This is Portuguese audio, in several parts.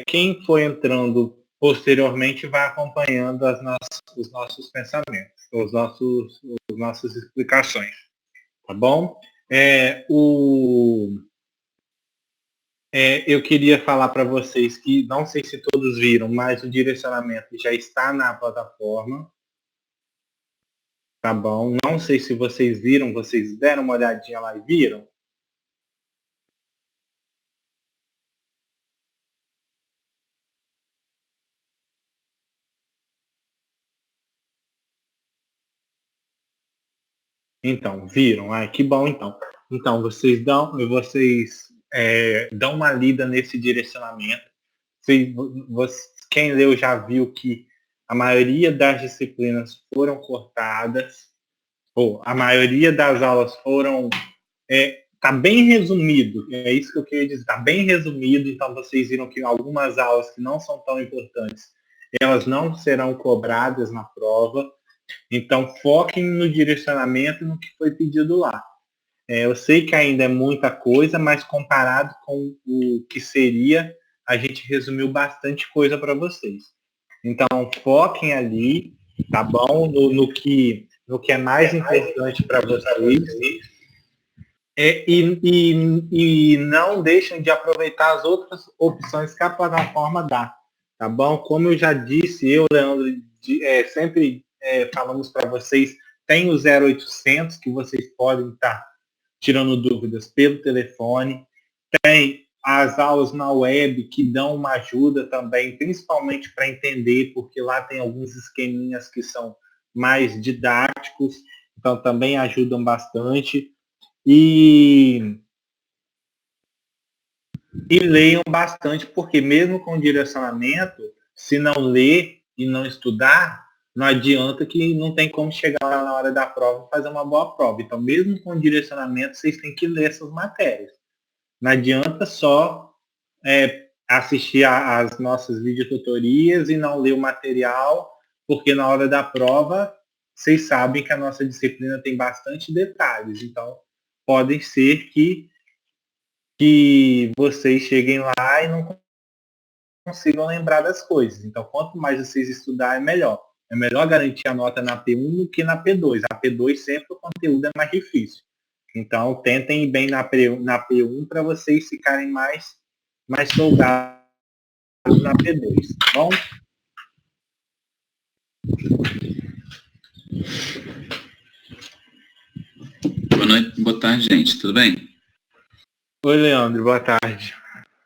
quem for entrando posteriormente vai acompanhando os nossos pensamentos, as nossas explicações, tá bom? Eu queria falar para vocês que, não sei se todos viram, mas o direcionamento já está na plataforma, tá bom? Não sei se vocês viram, vocês deram uma olhadinha lá e viram? Então, viram? Ah, que bom então. Então, dão uma lida nesse direcionamento. Quem leu já viu que a maioria das disciplinas foram cortadas, ou a maioria das aulas foram. Tá bem resumido, é isso que eu queria dizer, tá bem resumido, então vocês viram que algumas aulas que não são tão importantes, elas não serão cobradas na prova. Então, foquem no direcionamento e no que foi pedido lá. Eu sei que ainda é muita coisa, mas comparado com o que seria, a gente resumiu bastante coisa para vocês. Então, foquem ali, tá bom? No que é mais importante para vocês. E não deixem de aproveitar as outras opções que a plataforma dá, tá bom? Como eu já disse, Leandro, sempre falamos para vocês, tem o 0800 que vocês podem estar tirando dúvidas pelo telefone, tem as aulas na web que dão uma ajuda também, principalmente para entender, porque lá tem alguns esqueminhas que são mais didáticos, então também ajudam bastante. E leiam bastante, porque mesmo com direcionamento, se não ler e não estudar, não adianta que não tem como chegar lá na hora da prova e fazer uma boa prova. Então, mesmo com direcionamento, vocês têm que ler essas matérias. Não adianta só assistir às nossas videotutorias e não ler o material, porque na hora da prova, vocês sabem que a nossa disciplina tem bastante detalhes. Então, podem ser que vocês cheguem lá e não consigam lembrar das coisas. Então, quanto mais vocês estudar, é melhor. É melhor garantir a nota na P1 do que na P2. A P2 sempre o conteúdo é mais difícil. Então, tentem ir bem na P1 para vocês ficarem mais folgados na P2, tá bom? Boa noite, boa tarde, gente. Tudo bem? Oi, Leandro. Boa tarde.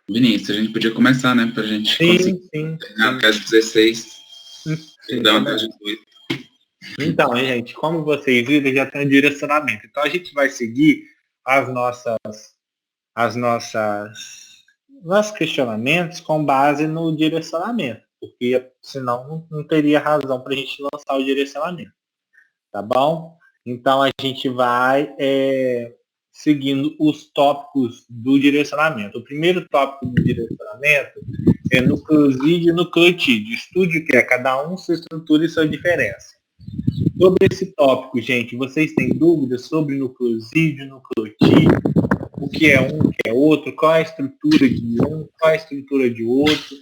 Vinícius, a gente podia começar, né? Pra gente conseguir terminar até as 16. Perdão, até as 18. Então, gente, como vocês viram, já tem um direcionamento. Então, a gente vai seguir nossos questionamentos com base no direcionamento, porque senão não teria razão para a gente lançar o direcionamento, tá bom? Então, a gente vai seguindo os tópicos do direcionamento. O primeiro tópico do direcionamento é nucleosídeo e nucleotídeo. Estude o que é cada um, sua estrutura e sua diferença. Sobre esse tópico, gente, vocês têm dúvidas sobre nucleosídeo, nucleotídeo, o que é um, o que é outro, qual é a estrutura de um, qual é a estrutura de outro,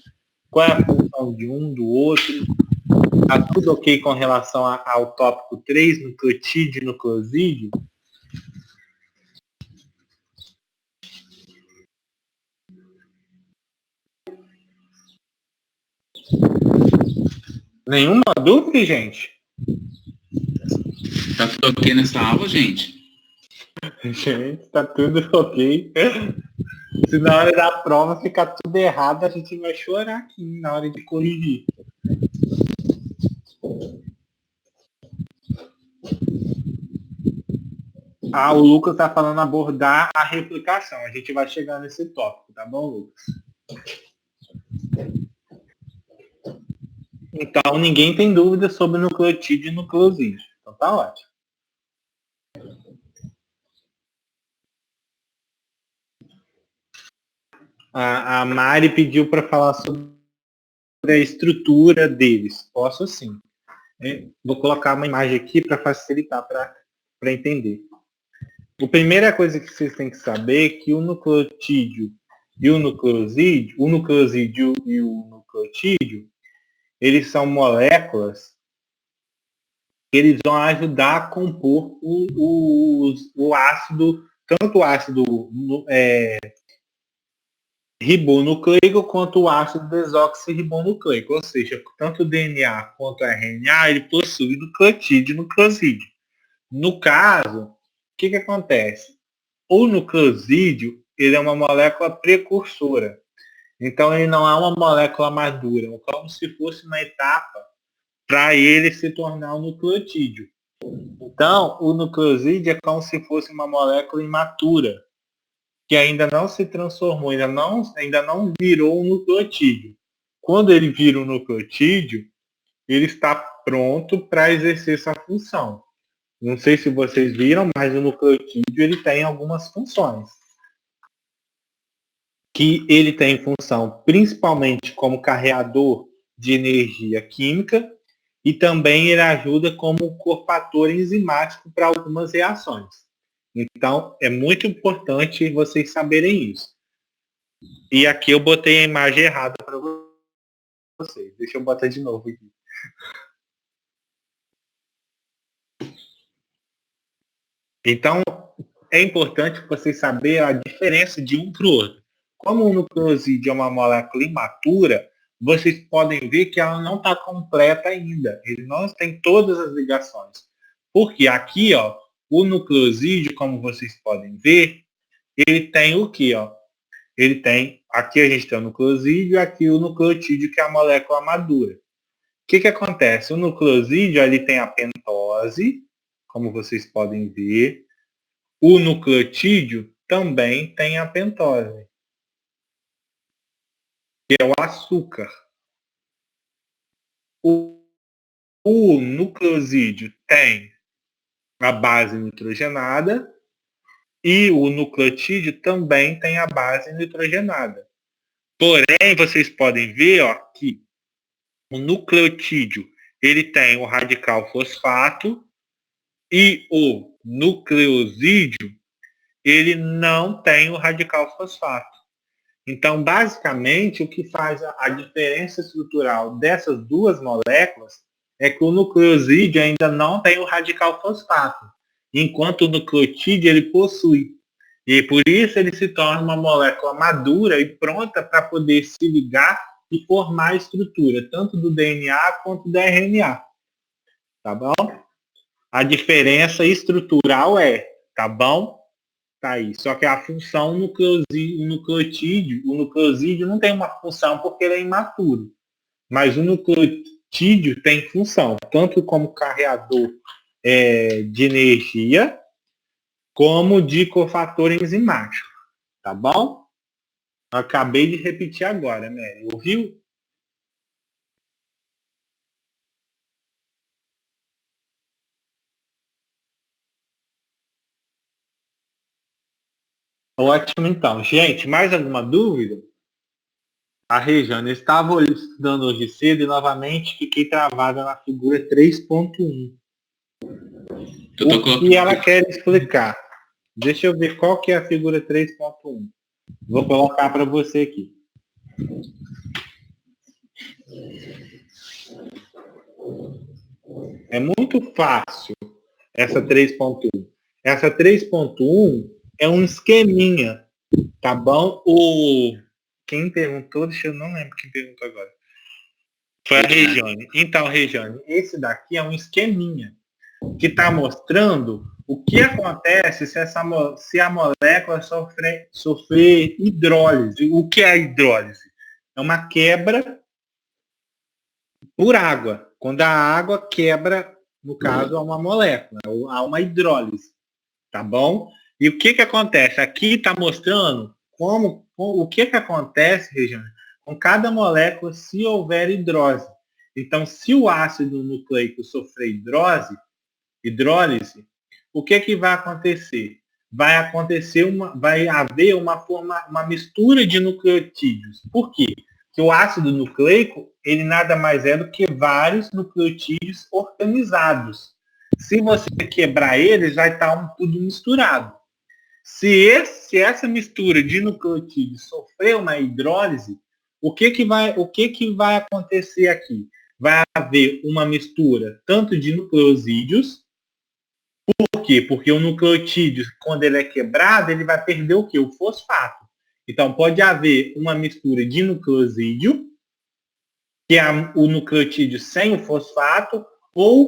qual é a função de um, do outro? Está tudo ok com relação ao tópico 3, nucleotídeo e nucleosídeo? Nenhuma dúvida, gente? Tá tudo ok nessa aula, gente? Gente, tá tudo ok. Se na hora da prova ficar tudo errado, a gente vai chorar aqui na hora de corrigir. O Lucas tá falando abordar a replicação. A gente vai chegar nesse tópico, tá bom, Lucas? Então, ninguém tem dúvida sobre nucleotídeo e nucleosídeo. Então, tá ótimo. A Mari pediu para falar sobre a estrutura deles. Posso sim. Vou colocar uma imagem aqui para facilitar para entender. A primeira coisa que vocês têm que saber é que o nucleotídeo e o nucleosídeo e o nucleotídeo, eles são moléculas que eles vão ajudar a compor o ácido, tanto o ácido ribonucleico quanto o ácido desoxirribonucleico, ou seja, tanto o DNA quanto o RNA, ele possui nucleotídeo e nucleosídeo. No caso, o que acontece? O nucleosídeo, ele é uma molécula precursora. Então, ele não é uma molécula madura, é como se fosse uma etapa para ele se tornar um nucleotídeo. Então, o nucleosídeo é como se fosse uma molécula imatura, que ainda não se transformou, ainda não virou um nucleotídeo. Quando ele vira um nucleotídeo, ele está pronto para exercer essa função. Não sei se vocês viram, mas o nucleotídeo ele tem algumas funções. Que ele tem função principalmente como carreador de energia química e também ele ajuda como cofator enzimático para algumas reações. Então, é muito importante vocês saberem isso. E aqui eu botei a imagem errada para vocês. Deixa eu botar de novo aqui. Então, é importante vocês saberem a diferença de um para o outro. Como o nucleosídeo é uma molécula imatura, vocês podem ver que ela não está completa ainda. Ele não tem todas as ligações. Porque aqui, ó, o nucleosídeo, como vocês podem ver, ele tem o quê? Ó? Ele tem, aqui a gente tem o nucleosídeo e aqui o nucleotídeo, que é a molécula madura. O que acontece? O nucleosídeo ele tem a pentose, como vocês podem ver. O nucleotídeo também tem a pentose, que é o açúcar. O nucleosídeo tem a base nitrogenada e o nucleotídeo também tem a base nitrogenada. Porém, vocês podem ver, ó, que o nucleotídeo ele tem o radical fosfato e o nucleosídeo ele não tem o radical fosfato. Então, basicamente, o que faz a diferença estrutural dessas duas moléculas é que o nucleosídeo ainda não tem o radical fosfato, enquanto o nucleotídeo ele possui. E por isso ele se torna uma molécula madura e pronta para poder se ligar e formar a estrutura, tanto do DNA quanto do RNA. Tá bom? A diferença estrutural tá bom? Tá aí. Só que a função nucleotídeo, o nucleosídeo não tem uma função porque ele é imaturo. Mas o nucleotídeo tem função, tanto como carreador de energia, como de cofator enzimático. Tá bom? Acabei de repetir agora, Mary. Ouviu? Ótimo, então. Gente, mais alguma dúvida? A Rejane estava estudando hoje cedo e novamente fiquei travada na figura 3.1. O que ela quer explicar? Deixa eu ver qual que é a figura 3.1. Vou colocar para você aqui. É muito fácil essa 3.1. Essa 3.1 é um esqueminha, tá bom? Quem perguntou, não lembro quem perguntou agora. Foi a Regiane. Então, Regiane, esse daqui é um esqueminha que está mostrando o que acontece se a molécula sofrer hidrólise. O que é a hidrólise? É uma quebra por água. Quando a água quebra, no caso, uma molécula, há uma hidrólise. Tá bom? E o que acontece? Aqui está mostrando o que acontece, Regiane, com cada molécula se houver hidrólise. Então, se o ácido nucleico sofrer hidrólise, o que vai acontecer? Vai haver uma mistura de nucleotídeos. Por quê? Porque o ácido nucleico, ele nada mais é do que vários nucleotídeos organizados. Se você quebrar eles, vai estar tudo misturado. Se essa mistura de nucleotídeo sofrer uma hidrólise, o que que vai acontecer aqui? Vai haver uma mistura tanto de nucleosídeos. Por quê? Porque o nucleotídeo, quando ele é quebrado, ele vai perder o quê? O fosfato. Então, pode haver uma mistura de nucleosídeo, que é o nucleotídeo sem o fosfato,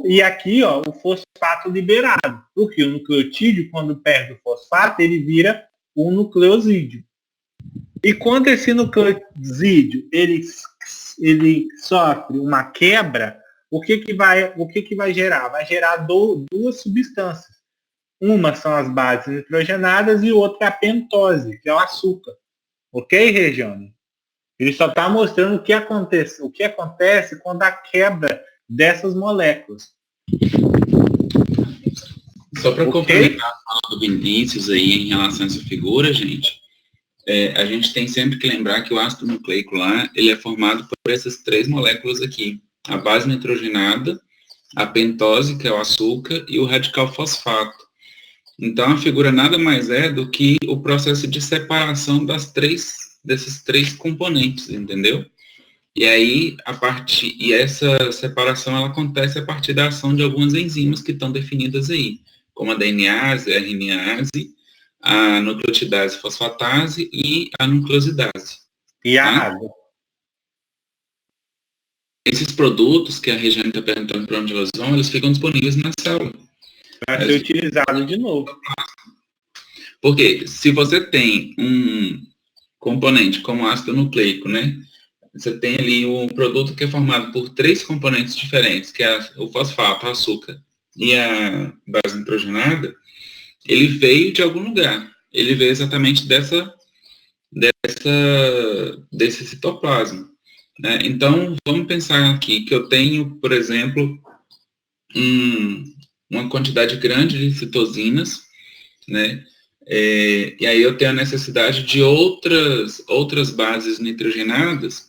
e aqui, ó, o fosfato liberado. Porque o nucleotídeo, quando perde o fosfato, ele vira um nucleosídeo. E quando esse nucleosídeo ele sofre uma quebra, o que vai gerar? Vai gerar duas substâncias. Uma são as bases nitrogenadas e outra é a pentose, que é o açúcar. Ok, Regiane? Ele só está mostrando o que acontece quando a quebra dessas moléculas. Só para complementar a fala do Vinícius aí em relação a essa figura, gente, a gente tem sempre que lembrar que o ácido nucleico lá, ele é formado por essas três moléculas aqui. A base nitrogenada, a pentose, que é o açúcar, e o radical fosfato. Então, a figura nada mais é do que o processo de separação desses três componentes, entendeu? E aí, essa separação ela acontece a partir da ação de algumas enzimas que estão definidas aí, como a DNase, a RNase, a nucleotidase fosfatase e a nucleosidase. E a água. Esses produtos que a Regiane está perguntando para onde elas vão, eles ficam disponíveis na célula. Para ser utilizado de novo. Porque se você tem um componente como ácido nucleico, né? Você tem ali um produto que é formado por três componentes diferentes, que é o fosfato, o açúcar e a base nitrogenada, ele veio de algum lugar. Ele veio exatamente desse citoplasma. Né? Então, vamos pensar aqui que eu tenho, por exemplo, uma quantidade grande de citosinas, né? E aí eu tenho a necessidade de outras bases nitrogenadas.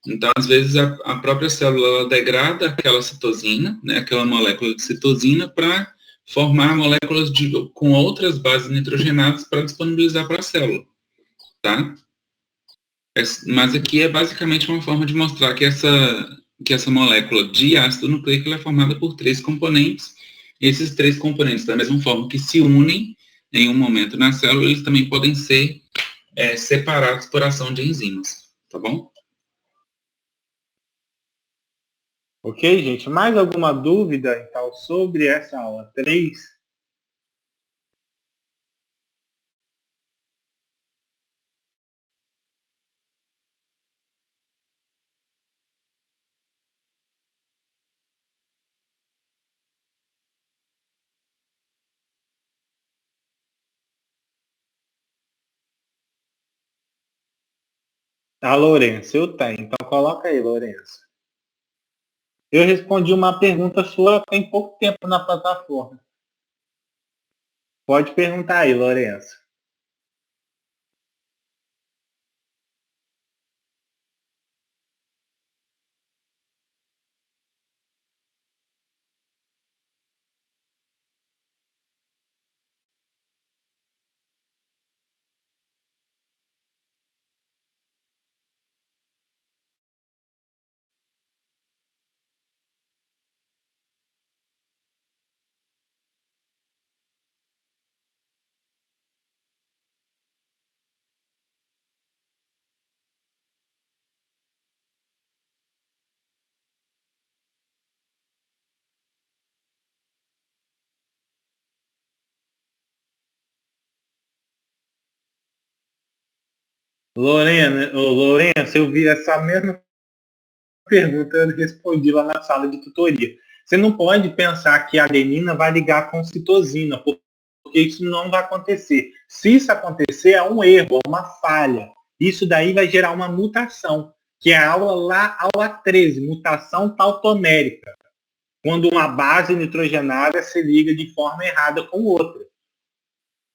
Então, às vezes, a própria célula ela degrada aquela citosina, né, aquela molécula de citosina, para formar moléculas com outras bases nitrogenadas para disponibilizar para a célula. Tá? Mas aqui é basicamente uma forma de mostrar que essa molécula de ácido nucleico ela é formada por três componentes. E esses três componentes, da mesma forma que se unem em um momento na célula, eles também podem ser separados por ação de enzimas. Tá bom? Ok, gente? Mais alguma dúvida, então, sobre essa aula 3? A Lourenço, eu tenho. Então, coloca aí, Lourenço. Eu respondi uma pergunta sua tem pouco tempo na plataforma. Pode perguntar aí, Lourenço. Lourenço, eu vi essa mesma pergunta, eu respondi lá na sala de tutoria. Você não pode pensar que a adenina vai ligar com citosina, porque isso não vai acontecer. Se isso acontecer, é um erro, é uma falha. Isso daí vai gerar uma mutação, que é a aula 13, mutação tautomérica, quando uma base nitrogenada se liga de forma errada com outra.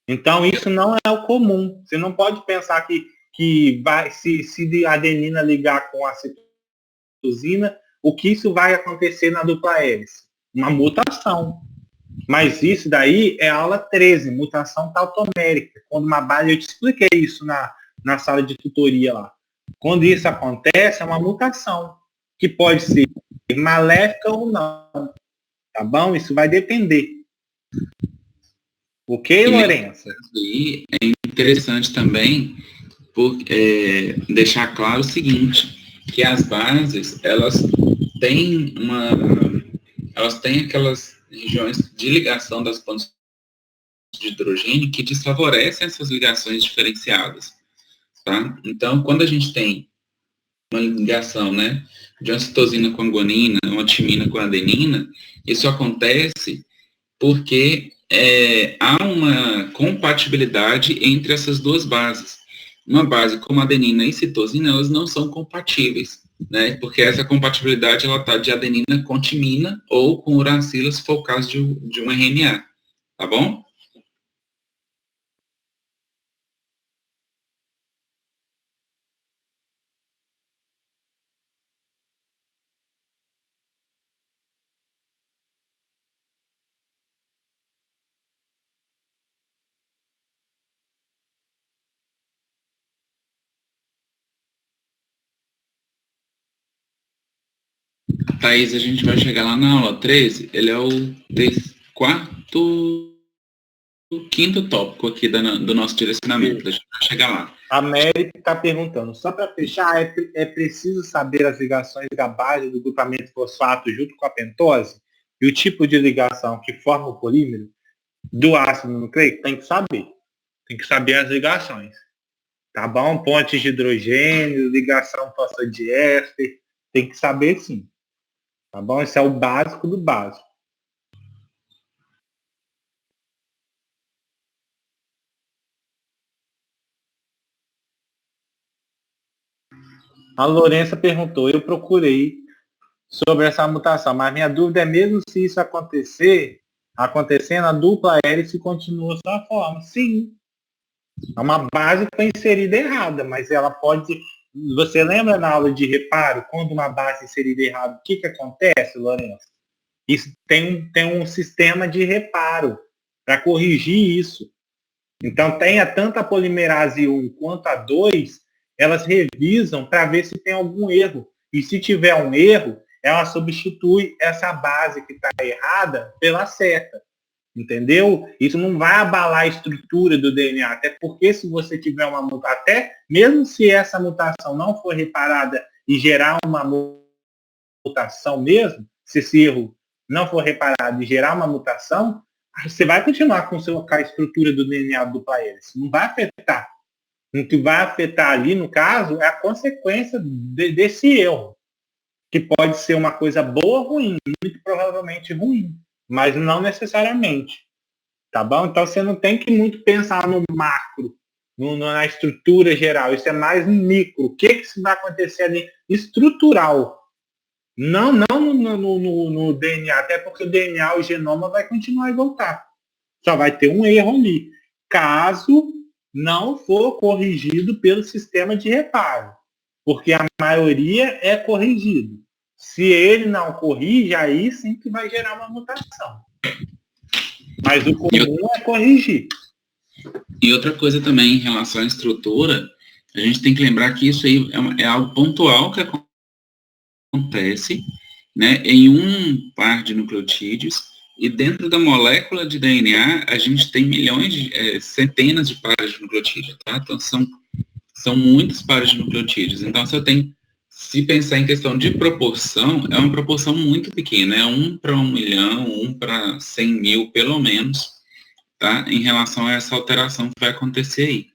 Então, isso não é o comum. Você não pode pensar que vai, se a adenina ligar com a citosina, o que isso vai acontecer na dupla hélice? Uma mutação. Mas isso daí é aula 13, mutação tautomérica. Quando uma base, eu te expliquei isso na sala de tutoria lá. Quando isso acontece, é uma mutação, que pode ser maléfica ou não. Tá bom? Isso vai depender. Ok, Lourenço? E é interessante também deixar claro o seguinte, que as bases, elas têm aquelas regiões de ligação das pontes de hidrogênio que desfavorecem essas ligações diferenciadas, tá? Então, quando a gente tem uma ligação, né, de uma citosina com a guanina, uma timina com a adenina, isso acontece porque há uma compatibilidade entre essas duas bases. Uma base como adenina e citosina, elas não são compatíveis, né? Porque essa compatibilidade ela está de adenina com timina ou com uracila, se for o caso de um RNA, tá bom? Thaís, a gente vai chegar lá na aula 13, ele é o quinto tópico aqui do nosso direcionamento, a gente vai chegar lá. A Mary está perguntando, só para fechar, é preciso saber as ligações da base do grupamento fosfato junto com a pentose e o tipo de ligação que forma o polímero do ácido nucleico? Tem que saber as ligações, tá bom? Pontes de hidrogênio, ligação fosfodiéster, tem que saber sim, tá bom? Isso é o básico do básico. A Lourença perguntou, eu procurei sobre essa mutação, mas minha dúvida é mesmo se isso acontecendo, a dupla hélice continua sua forma. Sim, é uma base que foi inserida errada, mas ela pode... Você lembra na aula de reparo, quando uma base é inserida errada, o que acontece, Lourenço? Isso tem um sistema de reparo para corrigir isso. Então, tenha tanto a polimerase 1 quanto a 2, elas revisam para ver se tem algum erro. E se tiver um erro, ela substitui essa base que está errada pela certa. Entendeu? Isso não vai abalar a estrutura do DNA, até porque se você tiver uma mutação, até mesmo se essa mutação não for reparada e gerar uma mutação mesmo, se esse erro não for reparado e gerar uma mutação, você vai continuar com a estrutura do DNA dupla hélice. Não vai afetar. O que vai afetar ali, no caso, é a consequência desse erro, que pode ser uma coisa boa ou ruim, muito provavelmente ruim, mas não necessariamente. Tá bom? Então você não tem que muito pensar no macro, na estrutura geral. Isso é mais micro. O que vai acontecer ali estrutural? Não no DNA, até porque o DNA, o genoma vai continuar a voltar. Só vai ter um erro ali. Caso não for corrigido pelo sistema de reparo. Porque a maioria é corrigido. Se ele não corrige, aí sim que vai gerar uma mutação. Mas o comum é corrigir. E outra coisa também em relação à estrutura, a gente tem que lembrar que isso aí é algo pontual que acontece, né, em um par de nucleotídeos, e dentro da molécula de DNA, a gente tem centenas de pares de nucleotídeos, tá? Então, são muitos pares de nucleotídeos. Então, se pensar em questão de proporção, é uma proporção muito pequena, é 1 para 1 milhão, 1 para 100 mil, pelo menos, tá? Em relação a essa alteração que vai acontecer aí.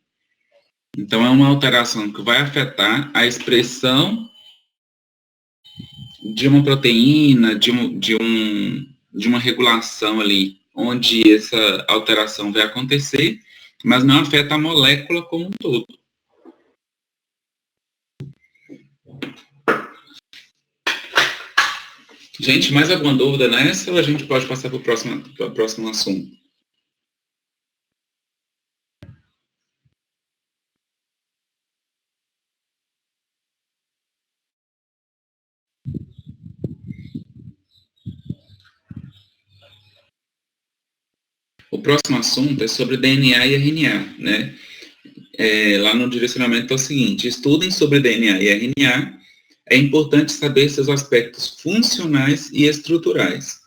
Então, é uma alteração que vai afetar a expressão de uma proteína, de uma regulação ali, onde essa alteração vai acontecer, mas não afeta a molécula como um todo. Gente, mais alguma dúvida nessa ou a gente pode passar para o próximo assunto? o próximo assunto é sobre DNA e RNA, né? Lá no direcionamento é o seguinte: estudem sobre DNA e RNA. É importante saber seus aspectos funcionais e estruturais.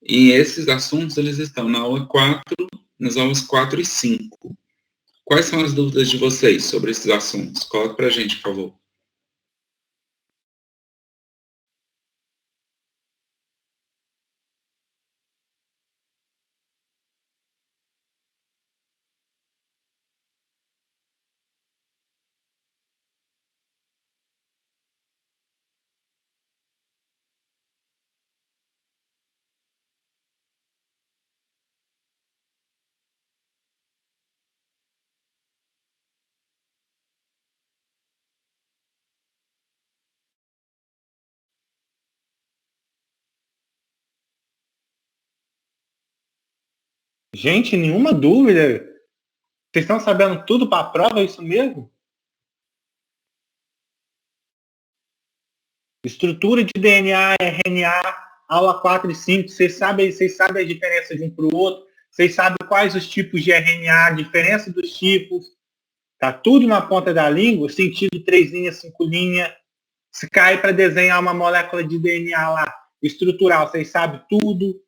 E esses assuntos, eles estão na aula 4, nas aulas 4 e 5. Quais são as dúvidas de vocês sobre esses assuntos? Coloque para a gente, por favor. Gente, nenhuma dúvida. Vocês estão sabendo tudo para a prova, é isso mesmo? Estrutura de DNA, RNA, aula 4 e 5, vocês sabem a diferença de um para o outro, vocês sabem quais os tipos de RNA, a diferença dos tipos, tá tudo na ponta da língua, sentido 3 linhas, 5 linhas. Se cair para desenhar uma molécula de DNA lá, estrutural, vocês sabem tudo.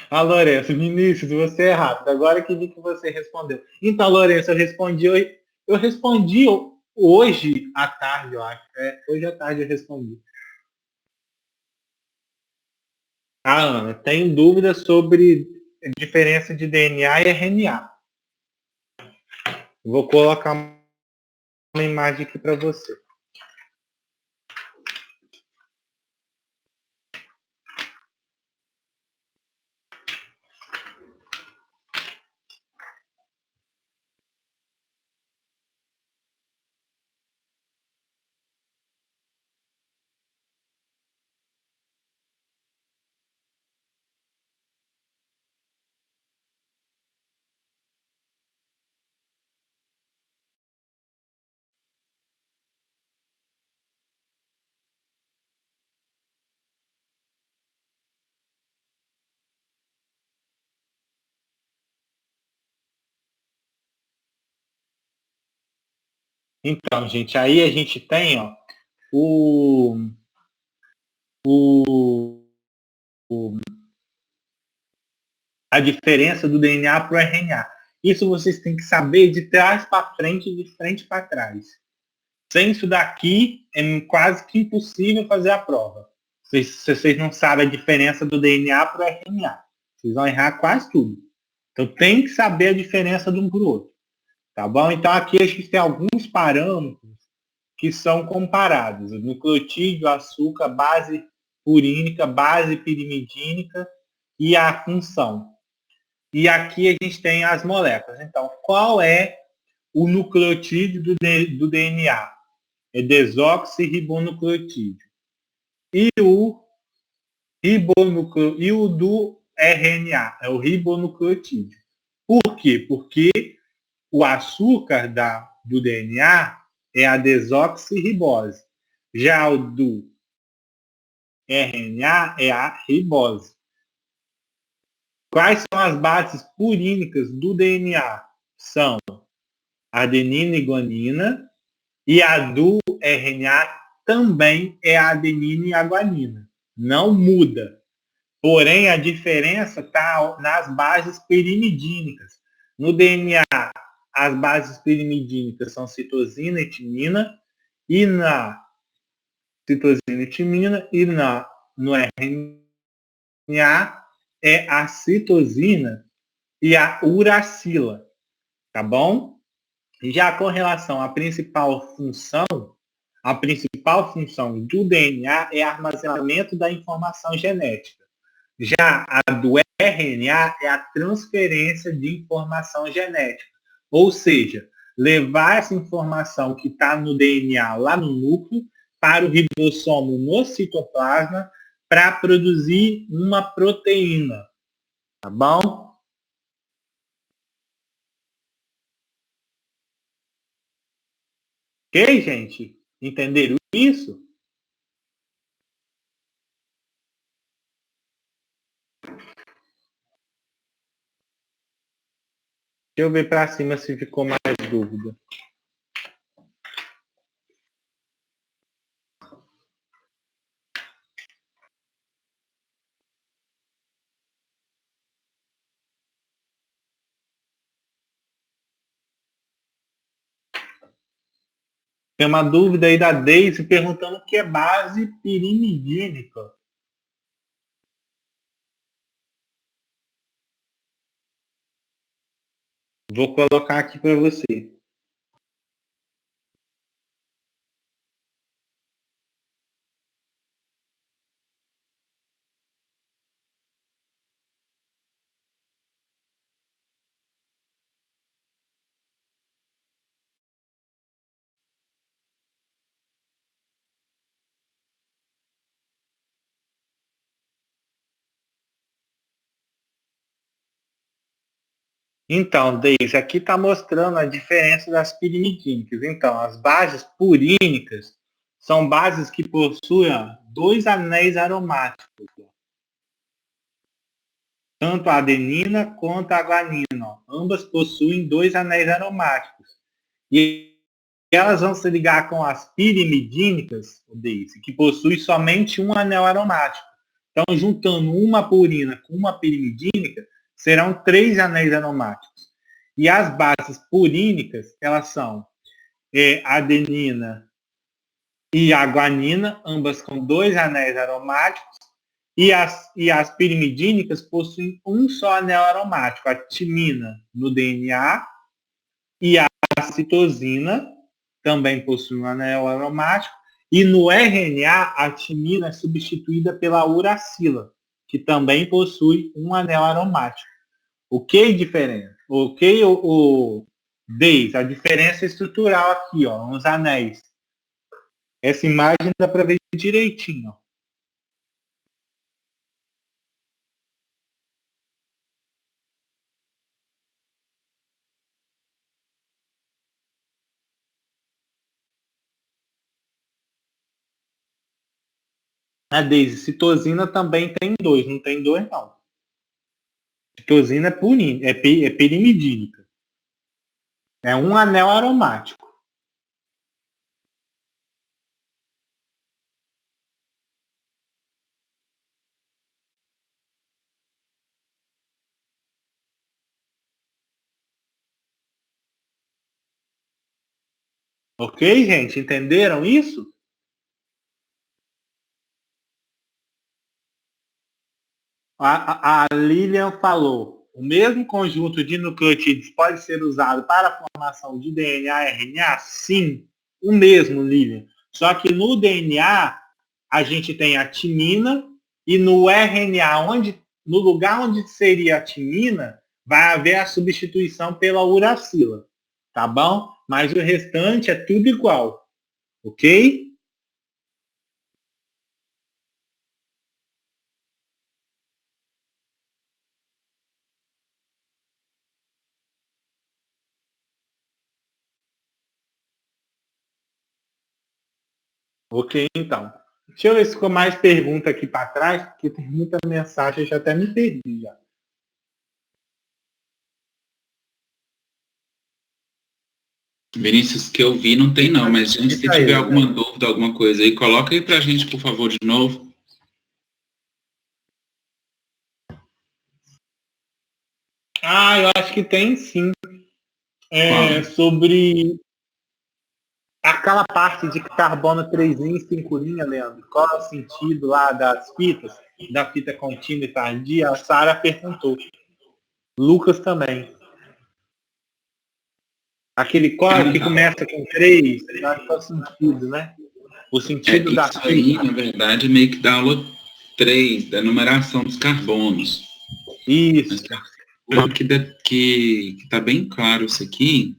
Ah, Lourenço, Vinícius, você é rápido. Agora que vi que você respondeu. Então, Lourenço, eu respondi hoje à tarde, eu acho. Hoje à tarde eu respondi. Ah, Ana, tenho dúvidas sobre a diferença de DNA e RNA. Vou colocar uma imagem aqui para você. Então, gente, aí a gente tem ó, o, o, a diferença do DNA para o RNA. Isso vocês têm que saber de trás para frente e de frente para trás. Sem isso daqui, é quase que impossível fazer a prova. Se vocês não sabem a diferença do DNA para o RNA, vocês vão errar quase tudo. Então tem que saber a diferença de um para o outro. Tá bom? Então aqui a gente tem alguns parâmetros que são comparados. O nucleotídeo, açúcar, base purínica, base pirimidínica e a função. E aqui a gente tem as moléculas. Então, qual é o nucleotídeo do DNA? É desoxirribonucleotídeo. E e o do RNA é o ribonucleotídeo. Por quê? Porque o açúcar do DNA é a desoxirribose. Já o do RNA é a ribose. Quais são as bases purínicas do DNA? São adenina e guanina, e a do RNA também é a adenina e a guanina. Não muda. Porém, a diferença está nas bases pirimidínicas. No DNA, as bases pirimidínicas são citosina e timina, e na citosina e timina, e no RNA é a citosina e a uracila, tá bom? Já com relação à a principal função do DNA é armazenamento da informação genética. Já a do RNA é a transferência de informação genética. Ou seja, levar essa informação que está no DNA lá no núcleo para o ribossomo no citoplasma para produzir uma proteína. Tá bom? Ok, gente? Entenderam isso? Deixa eu ver para cima se ficou mais dúvida. Tem uma dúvida aí da Deise perguntando o que é base pirimidínica. Vou colocar aqui para você. Então, Deise, aqui está mostrando a diferença das pirimidínicas. Então, as bases purínicas são bases que possuem dois anéis aromáticos, tanto a adenina quanto a guanina. Ambas possuem dois anéis aromáticos. E elas vão se ligar com as pirimidínicas, Deise, que possuem somente um anel aromático. Então, juntando uma purina com uma pirimidínica, serão três anéis aromáticos. E as bases purínicas, elas são a adenina e a guanina, ambas com dois anéis aromáticos, e as pirimidínicas possuem um só anel aromático, a timina no DNA e a citosina também possui um anel aromático, e no RNA a timina é substituída pela uracila, que também possui um anel aromático. O que diferença? O que o Deis, a diferença estrutural aqui, ó, nos anéis. Essa imagem dá para ver direitinho. A Deise, citosina também tem dois, não tem dois não. Citosina é purina, é pirimidínica. É um anel aromático. Ok, gente? Entenderam isso? A Lilian falou, o mesmo conjunto de nucleotídeos pode ser usado para a formação de DNA e RNA? Sim, o mesmo, Lilian. Só que no DNA, a gente tem a timina e no RNA, no lugar onde seria a timina, vai haver a substituição pela uracila, tá bom? Mas o restante é tudo igual, ok? Ok, então. Deixa eu ver se ficou mais pergunta aqui para trás, porque tem muita mensagem, eu já até me perdi já. Vinícius, que eu vi não tem não, mas gente, se tiver alguma dúvida, alguma coisa aí, coloca aí pra gente, por favor, de novo. Eu acho que tem sim. Sobre aquela parte de carbono 3 em 5 linha, Leandro. Qual é o sentido lá das fitas? Da fita contínua e tardia? A Sara perguntou. Lucas também. Aquele código que começa com 3, acho que é o sentido, né? O sentido da fita. Isso aí, na verdade, é meio que da aula 3, da numeração dos carbonos. Isso. Que tá bem claro isso aqui.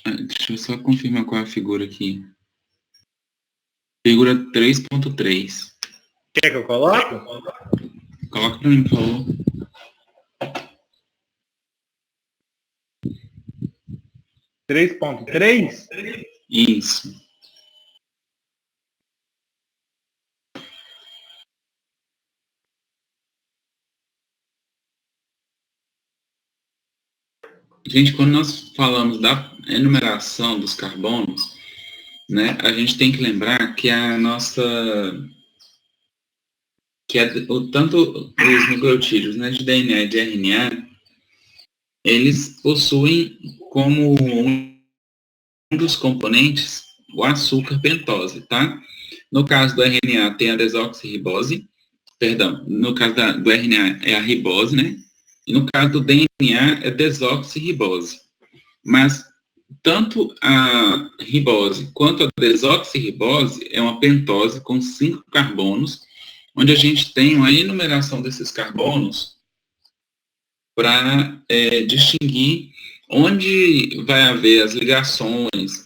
Deixa eu só confirmar qual é a figura aqui. Figura 3.3. Quer que eu coloque? Coloca para mim, por favor. Três ponto três? Isso. gente, quando nós falamos da enumeração dos carbonos, né, a gente tem que lembrar que tanto os nucleotídeos, né, de DNA e de RNA, eles possuem como um dos componentes o açúcar pentose, tá? No caso do RNA tem a desoxirribose, perdão, no caso do RNA é a ribose, né? E no caso do DNA é desoxirribose. Mas tanto a ribose quanto a desoxirribose é uma pentose com 5 carbonos, onde a gente tem uma enumeração desses carbonos para distinguir onde vai haver as ligações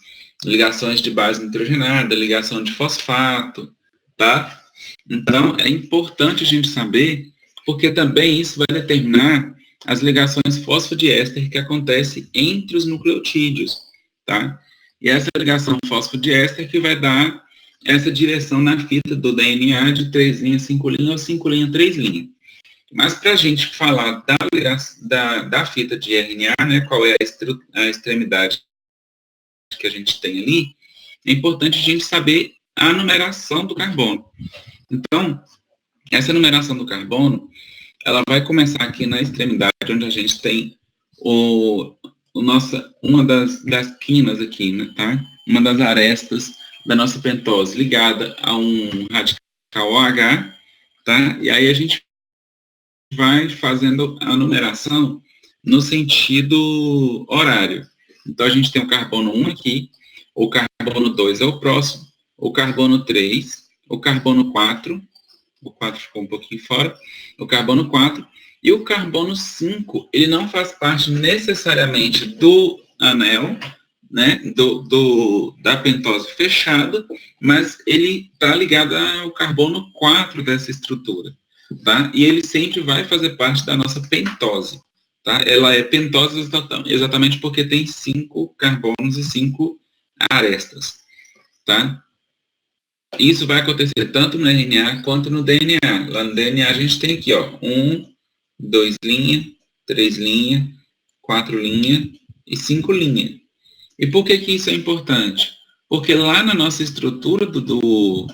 de base nitrogenada, ligação de fosfato, tá? Então, é importante a gente saber, porque também isso vai determinar as ligações fosfodiéster que acontecem entre os nucleotídeos, tá? E essa ligação fosfodiéster que vai dar essa direção na fita do DNA de 3' 5' ou 5' 3'. Mas para a gente falar da fita de RNA, né, qual é a extremidade que a gente tem ali, é importante a gente saber a numeração do carbono. Então, essa numeração do carbono, ela vai começar aqui na extremidade, onde a gente tem uma das quinas aqui, né, tá? Uma das arestas da nossa pentose, ligada a um radical OH, tá? E aí a gente vai fazendo a numeração no sentido horário. Então, a gente tem o carbono 1 aqui, o carbono 2 é o próximo, o carbono 3, o carbono 4, o 4 ficou um pouquinho fora, o carbono 4, e o carbono 5, ele não faz parte necessariamente do anel, né, da pentose fechada, mas ele está ligado ao carbono 4 dessa estrutura, tá? E ele sempre vai fazer parte da nossa pentose, tá? Ela é pentose exatamente porque tem 5 carbonos e 5 arestas, tá? Isso vai acontecer tanto no RNA quanto no DNA. Lá no DNA a gente tem aqui, ó, 1, 2 linha, 3 linha, 4 linha e 5 linha. E por que isso é importante? Porque lá na nossa estrutura do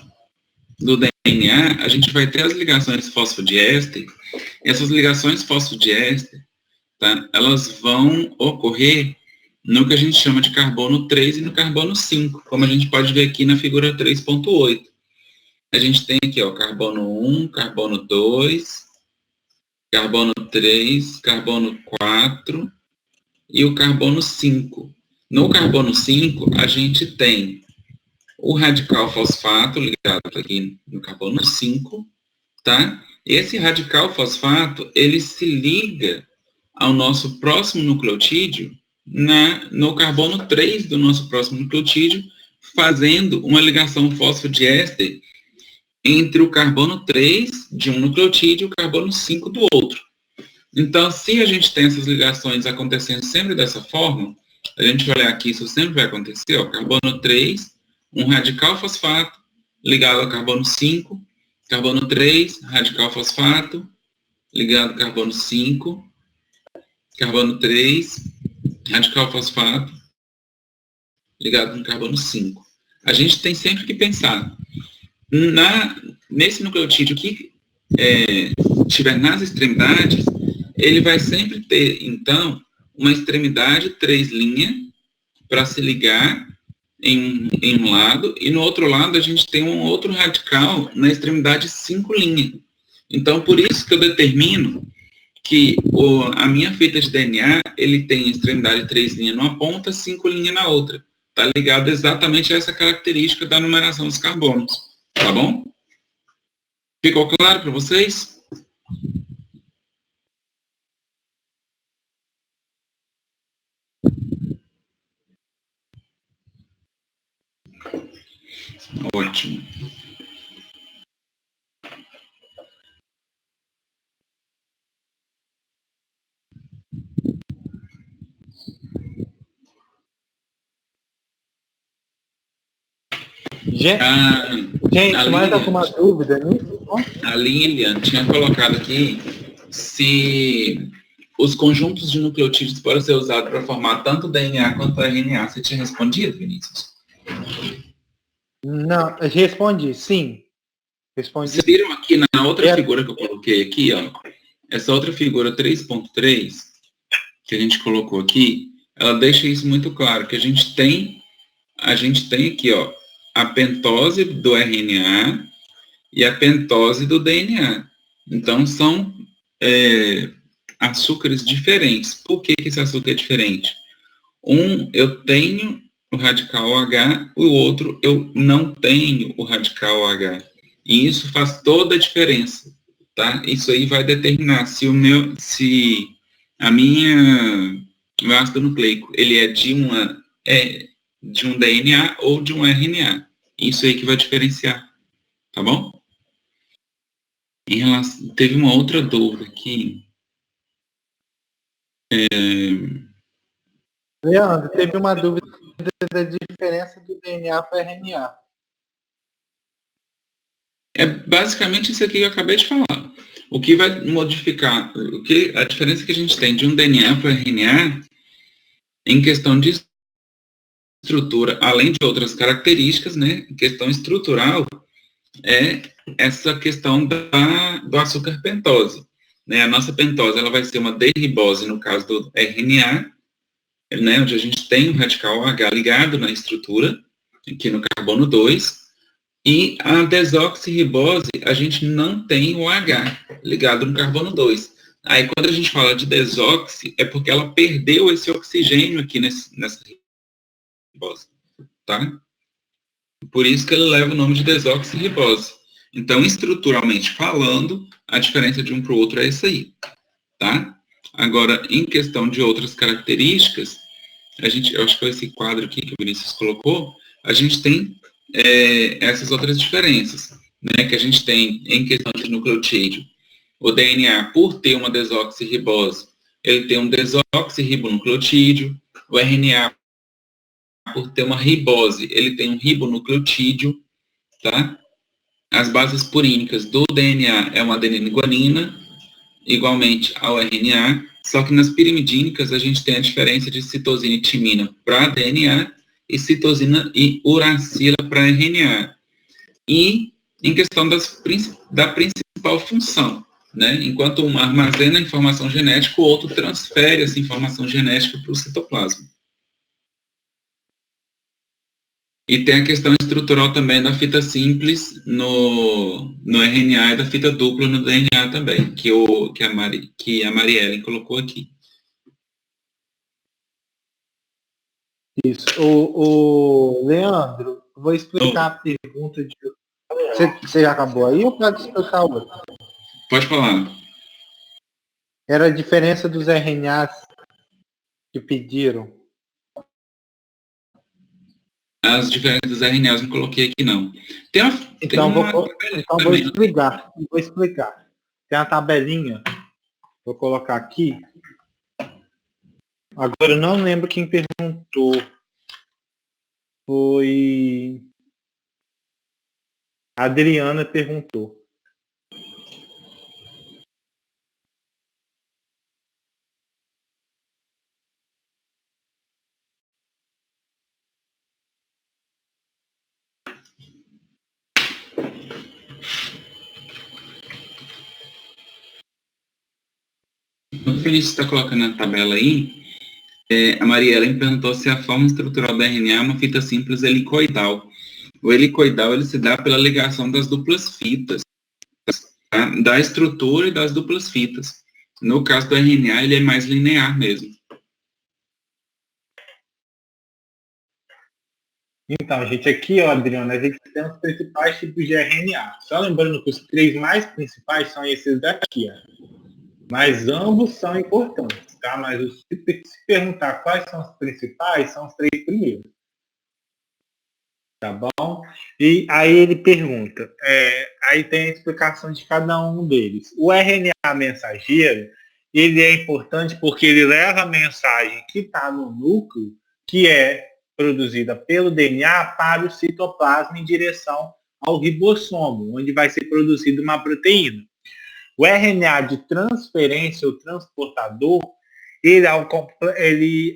DNA, a gente vai ter as ligações fosfodiéster, e essas ligações fosfodiéster, tá, elas vão ocorrer no que a gente chama de carbono 3 e no carbono 5, como a gente pode ver aqui na figura 3.8. A gente tem aqui, ó, carbono 1, carbono 2, carbono 3, carbono 4 e o carbono 5. No carbono 5, a gente tem o radical fosfato ligado aqui no carbono 5, tá? Esse radical fosfato, ele se liga ao nosso próximo nucleotídeo no carbono 3 do nosso próximo nucleotídeo, fazendo uma ligação fosfodiéster entre o carbono 3 de um nucleotídeo e o carbono 5 do outro. Então, se a gente tem essas ligações acontecendo sempre dessa forma, a gente vai olhar aqui, isso sempre vai acontecer, ó, carbono 3, um radical fosfato ligado ao carbono 5, carbono 3, radical fosfato ligado ao carbono 5, carbono 3, radical fosfato ligado com carbono 5. A gente tem sempre que pensar nesse nucleotídeo que estiver nas extremidades, ele vai sempre ter, então, uma extremidade 3' para se ligar em um lado, e no outro lado a gente tem um outro radical na extremidade 5'. Então, por isso que eu determino que a minha fita de DNA, ele tem extremidade 3' numa ponta, 5' na outra. Está ligado exatamente a essa característica da numeração dos carbonos. Tá bom? Ficou claro para vocês? Ótimo. Gente, mais alguma dúvida nisso? A Lilian tinha colocado aqui se os conjuntos de nucleotídeos podem ser usados para formar tanto DNA quanto RNA. Você tinha respondido, Vinícius? Não, eu respondi, sim. Respondi. Vocês viram aqui na outra figura que eu coloquei aqui, ó, essa outra figura 3.3, que a gente colocou aqui, ela deixa isso muito claro, que a gente tem aqui, ó, a pentose do RNA e a pentose do DNA. Então, são açúcares diferentes. Por que esse açúcar é diferente? Eu tenho o radical OH, o outro eu não tenho o radical OH. E isso faz toda a diferença, tá? Isso aí vai determinar se meu ácido nucleico, ele é de um DNA ou de um RNA. Isso aí que vai diferenciar, tá bom? Teve uma outra dúvida aqui. Leandro, teve uma dúvida da diferença do DNA para RNA. É basicamente isso aqui que eu acabei de falar. O que vai modificar, a diferença que a gente tem de um DNA para RNA, em questão de estrutura, além de outras características, né, em questão estrutural, é essa questão do açúcar pentose. Né? A nossa pentose ela vai ser uma derribose no caso do RNA, né, onde a gente tem o radical OH ligado na estrutura, aqui no carbono 2, e a desoxirribose, a gente não tem o H ligado no carbono 2. Aí, quando a gente fala de desoxi, é porque ela perdeu esse oxigênio aqui nessa ribose, tá? Por isso que ele leva o nome de desoxirribose. Então, estruturalmente falando, a diferença de um para o outro é essa aí, tá? Agora, em questão de outras características, eu acho que foi esse quadro aqui que o Vinícius colocou, a gente tem essas outras diferenças, né, que a gente tem em questão de nucleotídeo. O DNA, por ter uma desoxirribose, ele tem um desoxirribonucleotídeo. O RNA, por ter uma ribose, ele tem um ribonucleotídeo, tá? As bases purínicas do DNA é uma adenina e guanina, igualmente ao RNA, só que nas pirimidínicas a gente tem a diferença de citosina e timina para DNA e citosina e uracila para RNA. E em questão da principal função, né? Enquanto um armazena a informação genética, o outro transfere essa informação genética para o citoplasma. E tem a questão estrutural também da fita simples no RNA e da fita dupla no DNA também, que a Mariellen colocou aqui. Isso. O Leandro, vou explicar a pergunta de... Você já acabou aí ou pode explicar outra? Pode falar. Era a diferença dos RNAs que pediram. As diferenças dos RNAs não coloquei aqui, não. Vou explicar. Tem uma tabelinha. Vou colocar aqui. Agora eu não lembro quem perguntou. Foi... A Adriana perguntou. O Vinícius está colocando na tabela aí, a Mariellen perguntou se a forma estrutural do RNA é uma fita simples helicoidal. O helicoidal ele se dá pela ligação das duplas fitas, tá? Da estrutura e das duplas fitas. No caso do RNA, ele é mais linear mesmo. Então, gente, aqui, ó, Adriana, a gente tem os principais tipos de RNA. Só lembrando que os 3 mais principais são esses daqui, ó. Mas ambos são importantes, tá? Mas se perguntar quais são os principais, são os 3 primeiros. Tá bom? E aí ele pergunta, aí tem a explicação de cada um deles. O RNA mensageiro, ele é importante porque ele leva a mensagem que está no núcleo, que é produzida pelo DNA, para o citoplasma em direção ao ribossomo, onde vai ser produzida uma proteína. O RNA de transferência, o transportador, ele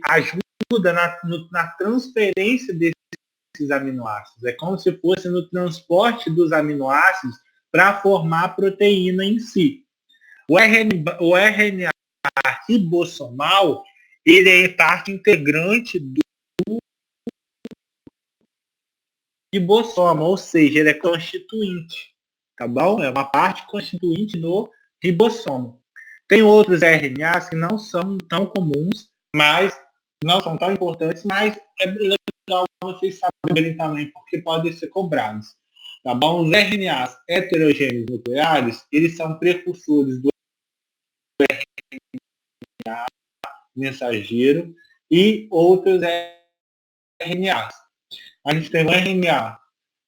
ajuda na transferência desses aminoácidos. É como se fosse no transporte dos aminoácidos para formar a proteína em si. O RNA ribossomal, ele é parte integrante do ribossoma, ou seja, ele é constituinte, tá bom? É uma parte constituinte do ribossomo. Tem outros RNAs que não são tão comuns, mas não são tão importantes, mas é legal vocês saberem também, porque podem ser cobrados. Tá bom? Os RNAs heterogêneos nucleares, eles são precursores do RNA mensageiro e outros RNAs. A gente tem um RNA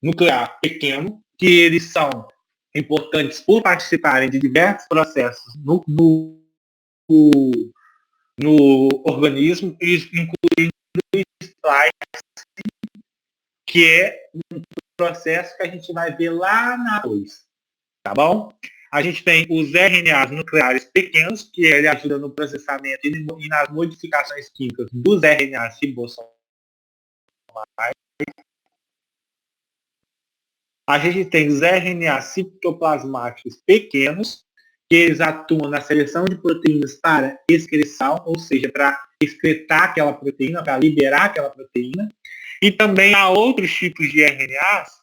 nuclear pequeno, que eles são importantes por participarem de diversos processos no organismo, incluindo o splice, que é um processo que a gente vai ver lá na 2, tá bom? A gente tem os RNAs nucleares pequenos, que ele ajuda no processamento e nas modificações químicas dos RNAs ribossomais. A gente tem os RNAs citoplasmáticos pequenos, que eles atuam na seleção de proteínas para excreção, ou seja, para excretar aquela proteína, para liberar aquela proteína. E também há outros tipos de RNAs.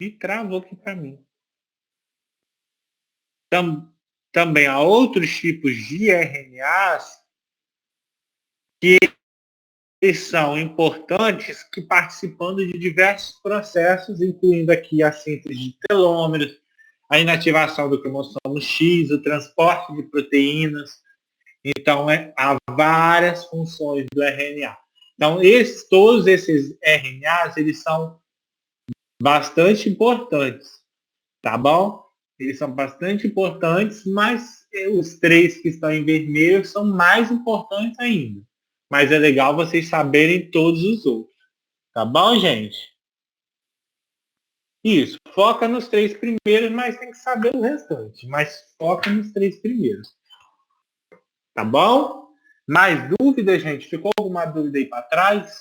E travou aqui para mim. Também há outros tipos de RNAs que eles são importantes que participando de diversos processos, incluindo aqui a síntese de telômeros, a inativação do cromossomo X, o transporte de proteínas. Então, há várias funções do RNA. Então, todos esses RNAs, eles são bastante importantes, tá bom? Eles são bastante importantes, mas os 3 que estão em vermelho são mais importantes ainda. Mas é legal vocês saberem todos os outros. Tá bom, gente? Isso. Foca nos 3 primeiros, mas tem que saber o restante. Mas foca nos 3 primeiros. Tá bom? Mais dúvidas, gente? Ficou alguma dúvida aí para trás?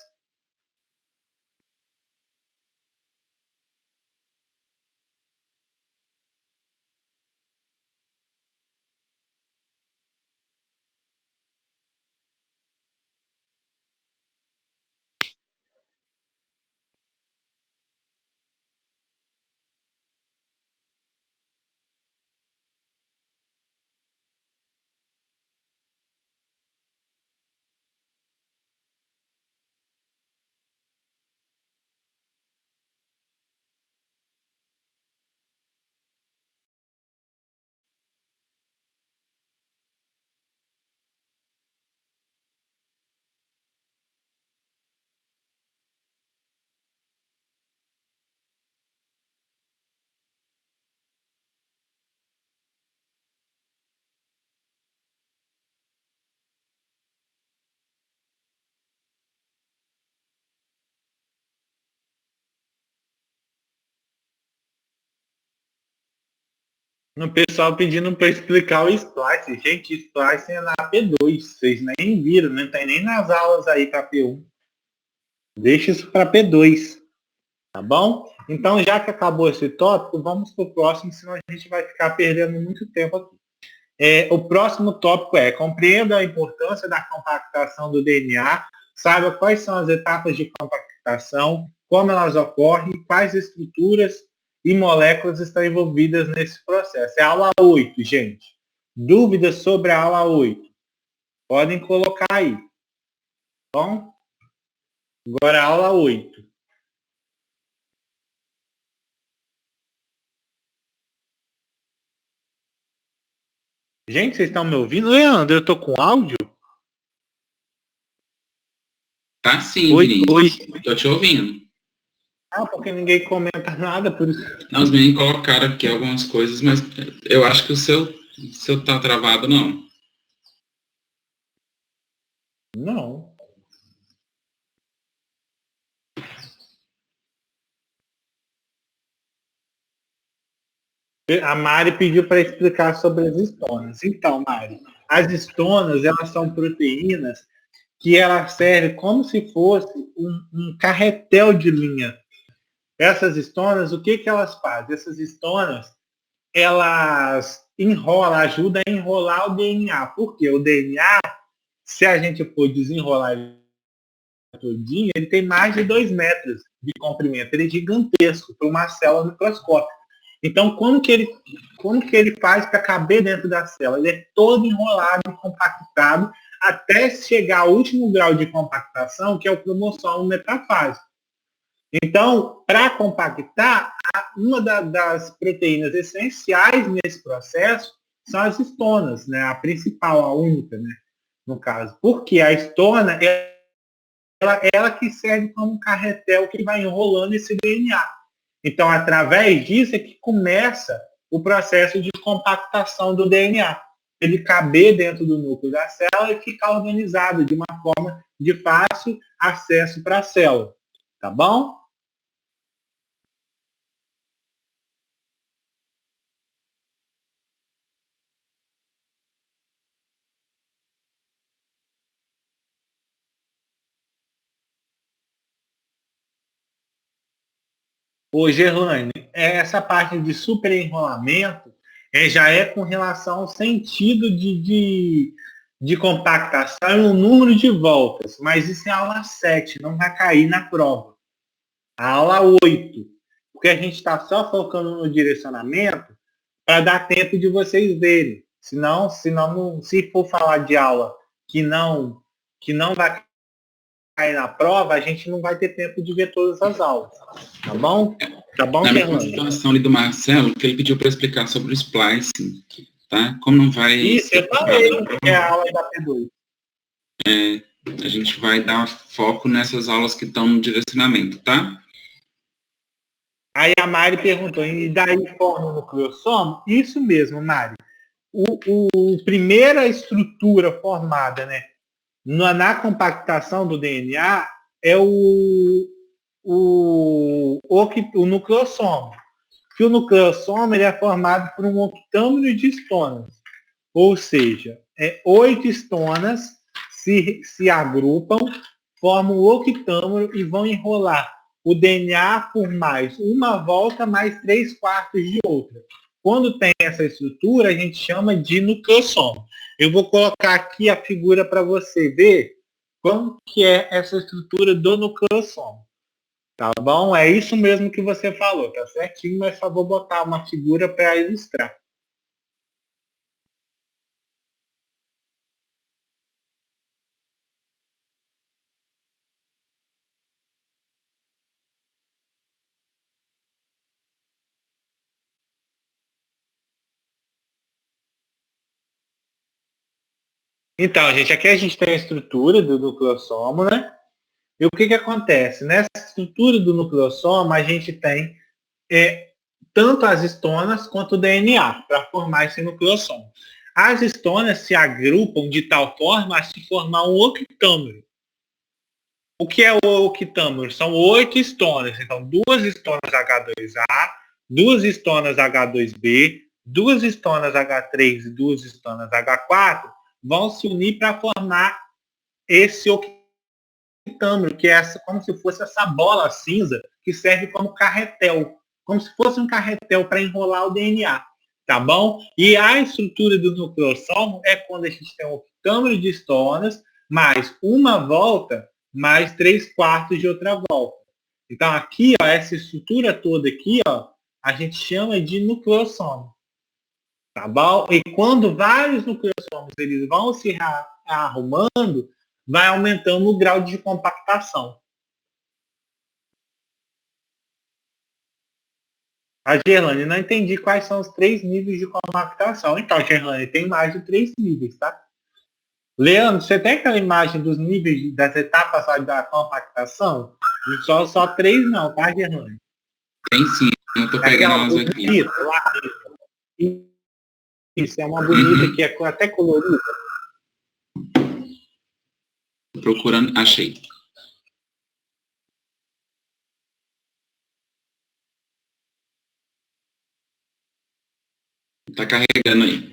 O pessoal pedindo para explicar o Splice. Gente, Splice é na P2. Vocês nem viram, não tem nem nas aulas aí para P1. Deixa isso para P2. Tá bom? Então, já que acabou esse tópico, vamos para o próximo, senão a gente vai ficar perdendo muito tempo aqui. O próximo tópico é: compreenda a importância da compactação do DNA, saiba quais são as etapas de compactação, como elas ocorrem, quais estruturas e moléculas estão envolvidas nesse processo. É a aula 8, gente. Dúvidas sobre a aula 8? Podem colocar aí. Bom? Agora a aula 8. Gente, vocês estão me ouvindo? Leandro, eu estou com áudio? Tá sim, Oi, Vinícius. oi. Tô te ouvindo. Ah, porque ninguém comenta nada, por isso. Não, os meninos colocaram aqui algumas coisas, mas eu acho que o seu tá travado, não. Não. A Mari pediu para explicar sobre as histonas. Então, Mari, as histonas, elas são proteínas que elas servem como se fosse um carretel de linha. Essas histonas, o que elas fazem? Essas histonas, elas enrolam, ajudam a enrolar o DNA. Por quê? O DNA, se a gente for desenrolar ele todinho, ele tem mais de 2 metros de comprimento. Ele é gigantesco para uma célula microscópica. Então, como que ele faz para caber dentro da célula? Ele é todo enrolado e compactado até chegar ao último grau de compactação, que é o cromossomo metafásico. Então, para compactar, uma das proteínas essenciais nesse processo são as histonas, né? A principal, a única, né? No caso. Porque a histona ela que serve como um carretel que vai enrolando esse DNA. Então, através disso é que começa o processo de compactação do DNA. Ele caber dentro do núcleo da célula e ficar organizado de uma forma de fácil acesso para a célula. Tá bom? Ô, Gerlane, essa parte de superenrolamento já é com relação ao sentido de compactação e o número de voltas, mas isso é aula 7, não vai cair na prova. A aula 8, porque a gente está só focando no direcionamento para dar tempo de vocês verem. Senão, se for falar de aula que não vai cair na prova, a gente não vai ter tempo de ver todas as aulas. Tá bom? Tá bom, Na mesma situação ali do Marcelo, que ele pediu para explicar sobre o splicing, tá? Como não vai... Isso, eu falei que é a aula da P2. A gente vai dar foco nessas aulas que estão no direcionamento, tá? Aí a Mari perguntou, e daí forma o nucleossomo? Isso mesmo, Mari. A primeira estrutura formada, né, na compactação do DNA é o nucleossomo. Que o nucleossomo ele é formado por um octâmero de histonas. Ou seja, 8 histonas se agrupam, formam o octâmero e vão enrolar o DNA por mais uma volta, mais 3/4 de outra. Quando tem essa estrutura, a gente chama de nucleossomo. Eu vou colocar aqui a figura para você ver como que é essa estrutura do nucleossomo. Tá bom? É isso mesmo que você falou, tá certinho, mas só vou botar uma figura para ilustrar. Então, gente, aqui a gente tem a estrutura do nucleossomo, né? E o que acontece? Nessa estrutura do nucleossomo, a gente tem tanto as histonas quanto o DNA para formar esse nucleossomo. As histonas se agrupam de tal forma a se formar um octâmero. O que é o octâmero? São 8 histonas. Então, 2 histonas H2A, 2 histonas H2B, 2 histonas H3 e 2 histonas H4 vão se unir para formar esse octâmero, que é como se fosse essa bola cinza que serve como carretel, como se fosse um carretel para enrolar o DNA, tá bom? E a estrutura do nucleossomo é quando a gente tem um octâmero de histonas, mais uma volta, mais 3/4 de outra volta. Então aqui, ó, essa estrutura toda aqui, ó, a gente chama de nucleossomo. Tá bom? E quando vários nucleossomos eles vão se arrumando, vai aumentando o grau de compactação. A Gerlane, não entendi quais são os 3 níveis de compactação. Então, Gerlane, tem mais de 3 níveis, tá? Leandro, você tem aquela imagem dos níveis das etapas da compactação? Só 3 não, tá, Gerlane? Tem sim, eu tô pegando elas aqui. Isso, é uma bonita que é até colorida. Procurando, achei. Tá carregando aí.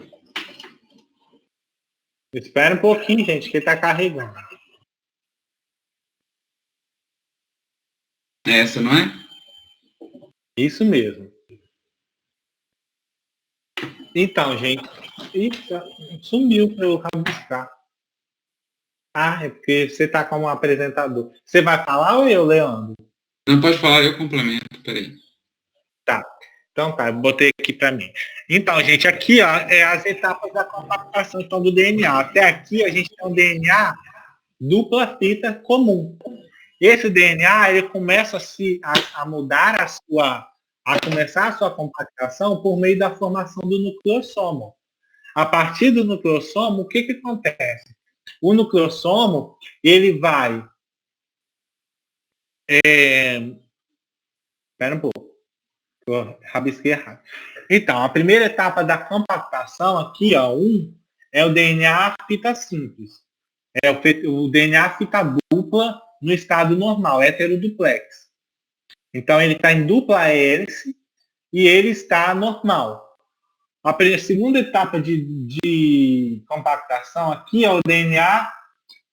Espera um pouquinho, gente, que ele tá carregando. Essa, não é? Isso mesmo. Então, gente, eita, sumiu para eu rabiscar. Ah, é porque você tá como apresentador. Você vai falar ou eu, Leandro? Não pode falar, eu complemento, peraí. Tá. Então tá, eu botei aqui para mim. Então, gente, aqui ó, é as etapas da compactação então, do DNA. Até aqui a gente tem um DNA dupla fita comum. Esse DNA ele começa a mudar a começar a sua compactação por meio da formação do nucleossomo. A partir do nucleossomo, o que que acontece? O nucleossomo ele vai espera um pouco, eu rabisquei errado. Então, a primeira etapa da compactação aqui, ó, é o DNA fita simples. É o DNA fita dupla no estado normal, heteroduplex. Então, ele está em dupla hélice e ele está normal. A segunda etapa de compactação aqui é o DNA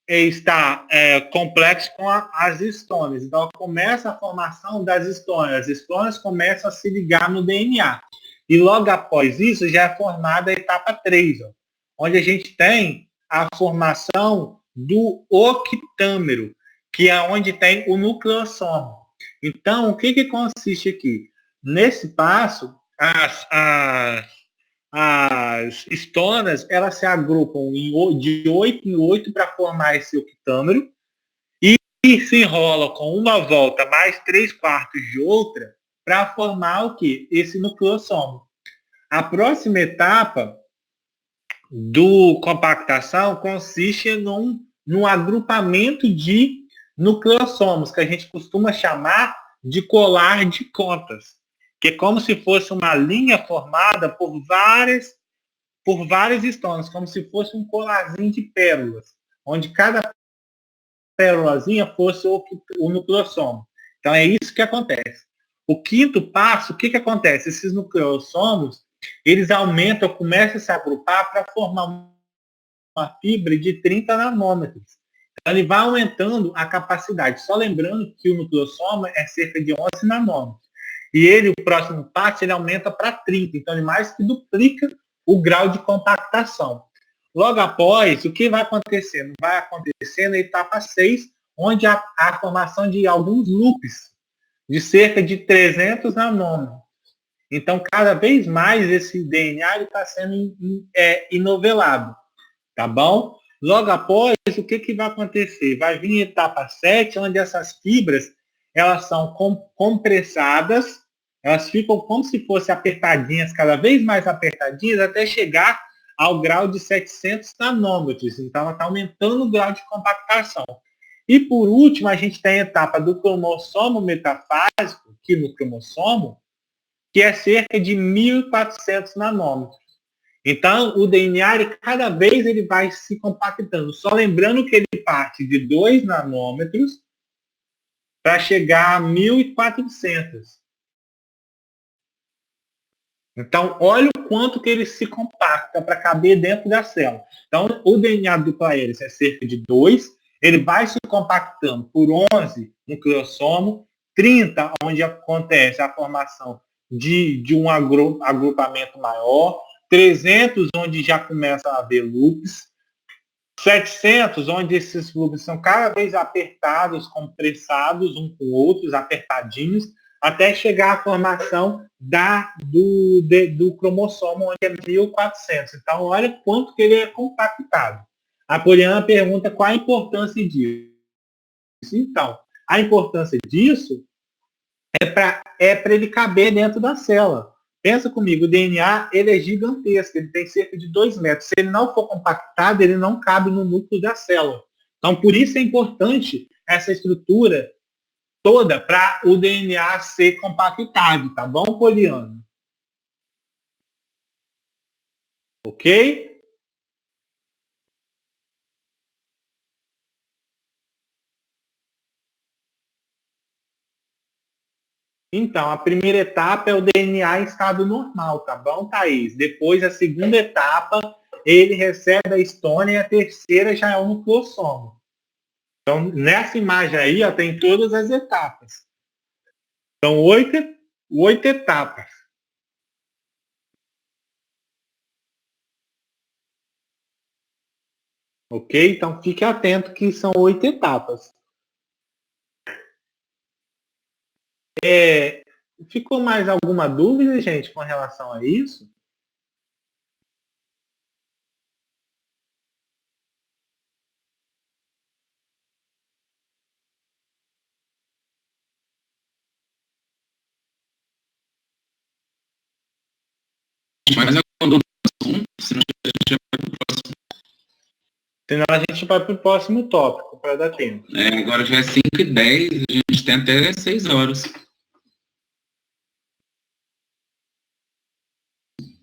está complexo com as histones. Então, começa a formação das histones. As histones começam a se ligar no DNA. E logo após isso, já é formada a etapa 3, ó, onde a gente tem a formação do octâmero, que é onde tem o nucleossomo. Então, o que, que consiste aqui? Nesse passo, as estonas, elas se agrupam de 8 em 8 para formar esse octâmero e se enrolam com uma volta mais 3/4 de outra para formar o que? Esse nucleossomo. A próxima etapa do compactação consiste num agrupamento de nucleossomos, que a gente costuma chamar de colar de contas, que é como se fosse uma linha formada por várias estonas, como se fosse um colarzinho de pérolas, onde cada pérolazinha fosse o nucleossomo. Então é isso que acontece. O quinto passo, o que, que acontece? Esses nucleossomos, eles aumentam, começam a se agrupar para formar uma fibra de 30 nanômetros. Então ele vai aumentando a capacidade. Só lembrando que o nucleossomo é cerca de 11 nanômetros. E ele, o próximo passo, ele aumenta para 30. Então ele mais que duplica o grau de compactação. Logo após, o que vai acontecendo? Vai acontecer na etapa 6, onde há a formação de alguns loops de cerca de 300 nanômetros. Então, cada vez mais esse DNA está sendo inovelado, tá bom? Logo após, o que, que vai acontecer? Vai vir a etapa 7, onde essas fibras elas são compressadas, elas ficam como se fossem apertadinhas, cada vez mais apertadinhas, até chegar ao grau de 700 nanômetros. Então, ela está aumentando o grau de compactação. E, por último, a gente tem a etapa do cromossomo metafásico, que no cromossomo, que é cerca de 1.400 nanômetros. Então, o DNA, cada vez ele vai se compactando. Só lembrando que ele parte de 2 nanômetros para chegar a 1.400. Então, olha o quanto que ele se compacta para caber dentro da célula. Então, o DNA dupla hélice é cerca de 2, ele vai se compactando por 11 nucleossomo, 30, onde acontece a formação de um agrupamento maior, 300, onde já começa a haver loops, 700, onde esses loops são cada vez apertados, compressados um com outros, apertadinhos, até chegar à formação do cromossomo, onde é 1.400. Então, olha quanto que ele é compactado. A Poliana pergunta qual a importância disso. Então, a importância disso é para ele caber dentro da célula. Pensa comigo, o DNA ele é gigantesco, ele tem cerca de 2 metros. Se ele não for compactado, ele não cabe no núcleo da célula. Então, por isso é importante essa estrutura toda para o DNA ser compactado, tá bom, Poliano? Ok? Então, a primeira etapa é o DNA em estado normal, tá bom, Thaís? Depois, a segunda etapa, ele recebe a histona e a terceira já é o nucleossomo. Então, nessa imagem aí, ó, tem todas as etapas. São oito etapas. Ok? Então, fique atento que são 8 etapas. Ficou mais alguma dúvida, gente, com relação a isso? Mas é quando senão a gente vai para o próximo. Senão a gente vai para o próximo tópico, para dar tempo. Agora já é 5h10, a gente tem até 6 horas.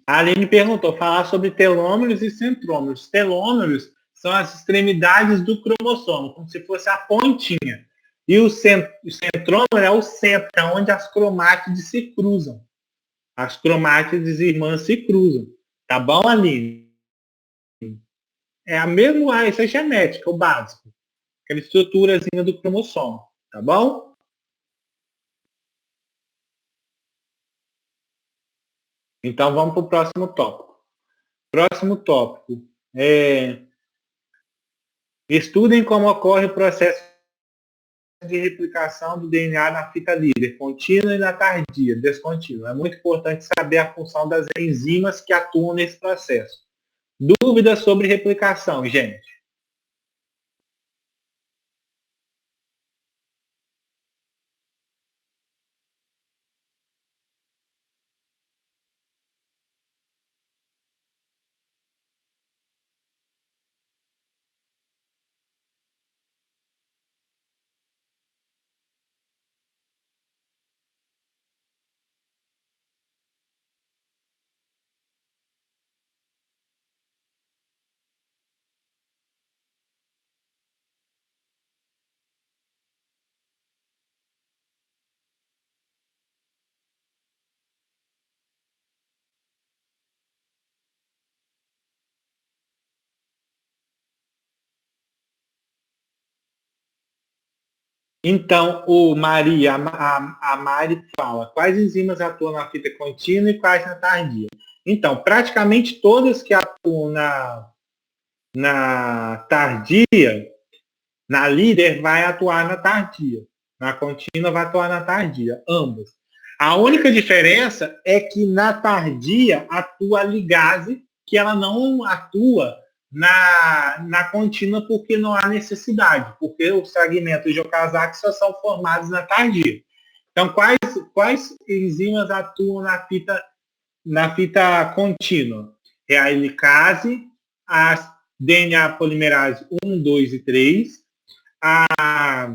A Aline perguntou, falar sobre telômeros e centrômeros. Telômeros são as extremidades do cromossomo, como se fosse a pontinha. E o centrômero é o centro, é onde as cromátides se cruzam. As cromátides irmãs se cruzam. Tá bom, Aline? É a mesma, isso é genética, o básico. Aquela estruturazinha do cromossomo. Tá bom? Então vamos para o próximo tópico. Próximo tópico. Estudem como ocorre o processo de replicação do DNA na fita líder, contínua e na tardia, descontínua. É muito importante saber a função das enzimas que atuam nesse processo. Dúvidas sobre replicação, gente? Então, a Mari fala, quais enzimas atuam na fita contínua e quais na tardia? Então, praticamente todas que atuam na tardia, na líder vai atuar na tardia. Na contínua vai atuar na tardia, ambas. A única diferença é que na tardia atua a ligase, que ela não atua na contínua porque não há necessidade, porque os fragmentos de Okazaki só são formados na tardia. Então, quais enzimas atuam na fita contínua? É a helicase, a DNA polimerase 1, 2 e 3, a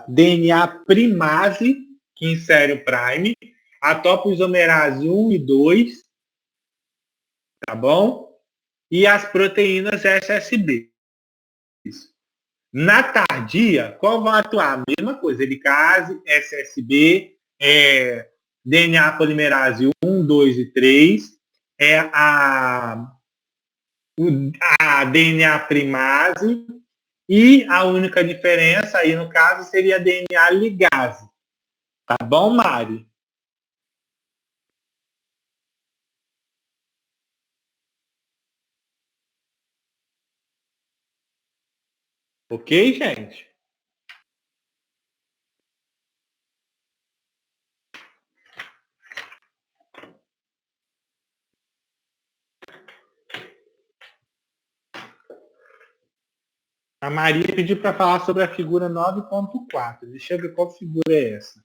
DNA primase, que insere o prime, a topoisomerase 1 e 2, tá bom? E as proteínas SSB. Na tardia, qual vai atuar? A mesma coisa, helicase, SSB, DNA polimerase 1, 2 e 3, a DNA primase, e a única diferença aí, no caso, seria a DNA ligase. Tá bom, Mari? Ok, gente? A Maria pediu para falar sobre a figura 9.4. Deixa eu ver qual figura é essa.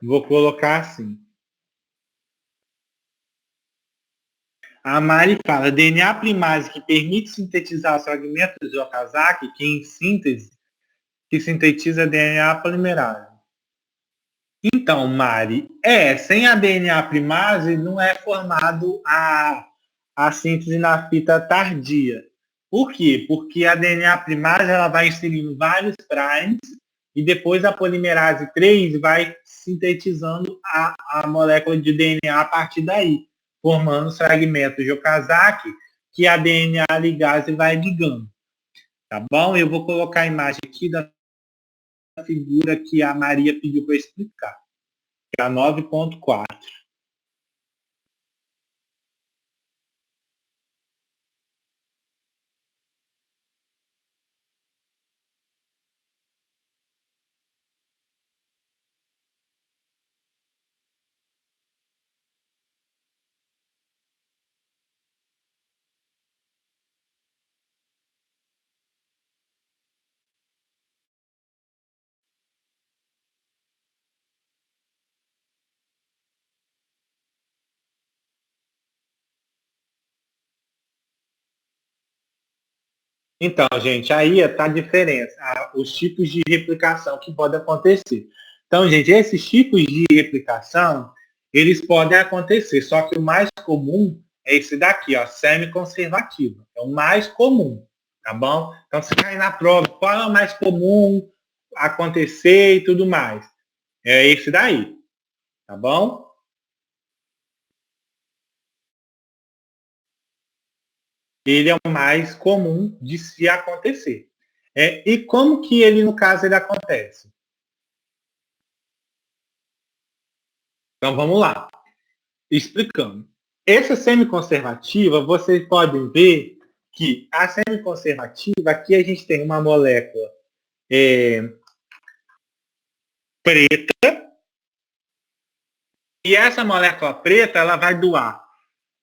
Vou colocar assim. A Mari fala, DNA primase que permite sintetizar os fragmentos de Okazaki, que em síntese, que sintetiza DNA polimerase. Então, Mari, sem a DNA primase não é formado a síntese na fita tardia. Por quê? Porque a DNA primase ela vai inserindo vários primes e depois a polimerase 3 vai sintetizando a molécula de DNA a partir daí, formando os fragmentos de Okazaki que a DNA ligase vai ligando. Tá bom? Eu vou colocar a imagem aqui da figura que a Maria pediu para explicar, que é a 9.4. Então, gente, aí está a diferença, os tipos de replicação que podem acontecer. Então, gente, esses tipos de replicação, eles podem acontecer, só que o mais comum é esse daqui, ó, semi-conservativa. É o mais comum, tá bom? Então, se cair na prova, qual é o mais comum acontecer e tudo mais? É esse daí, tá bom? Ele é o mais comum de se acontecer. E como que ele, no caso, ele acontece? Então, vamos lá. Explicando. Essa semiconservativa, vocês podem ver que a semiconservativa, aqui a gente tem uma molécula preta, e essa molécula preta, ela vai doar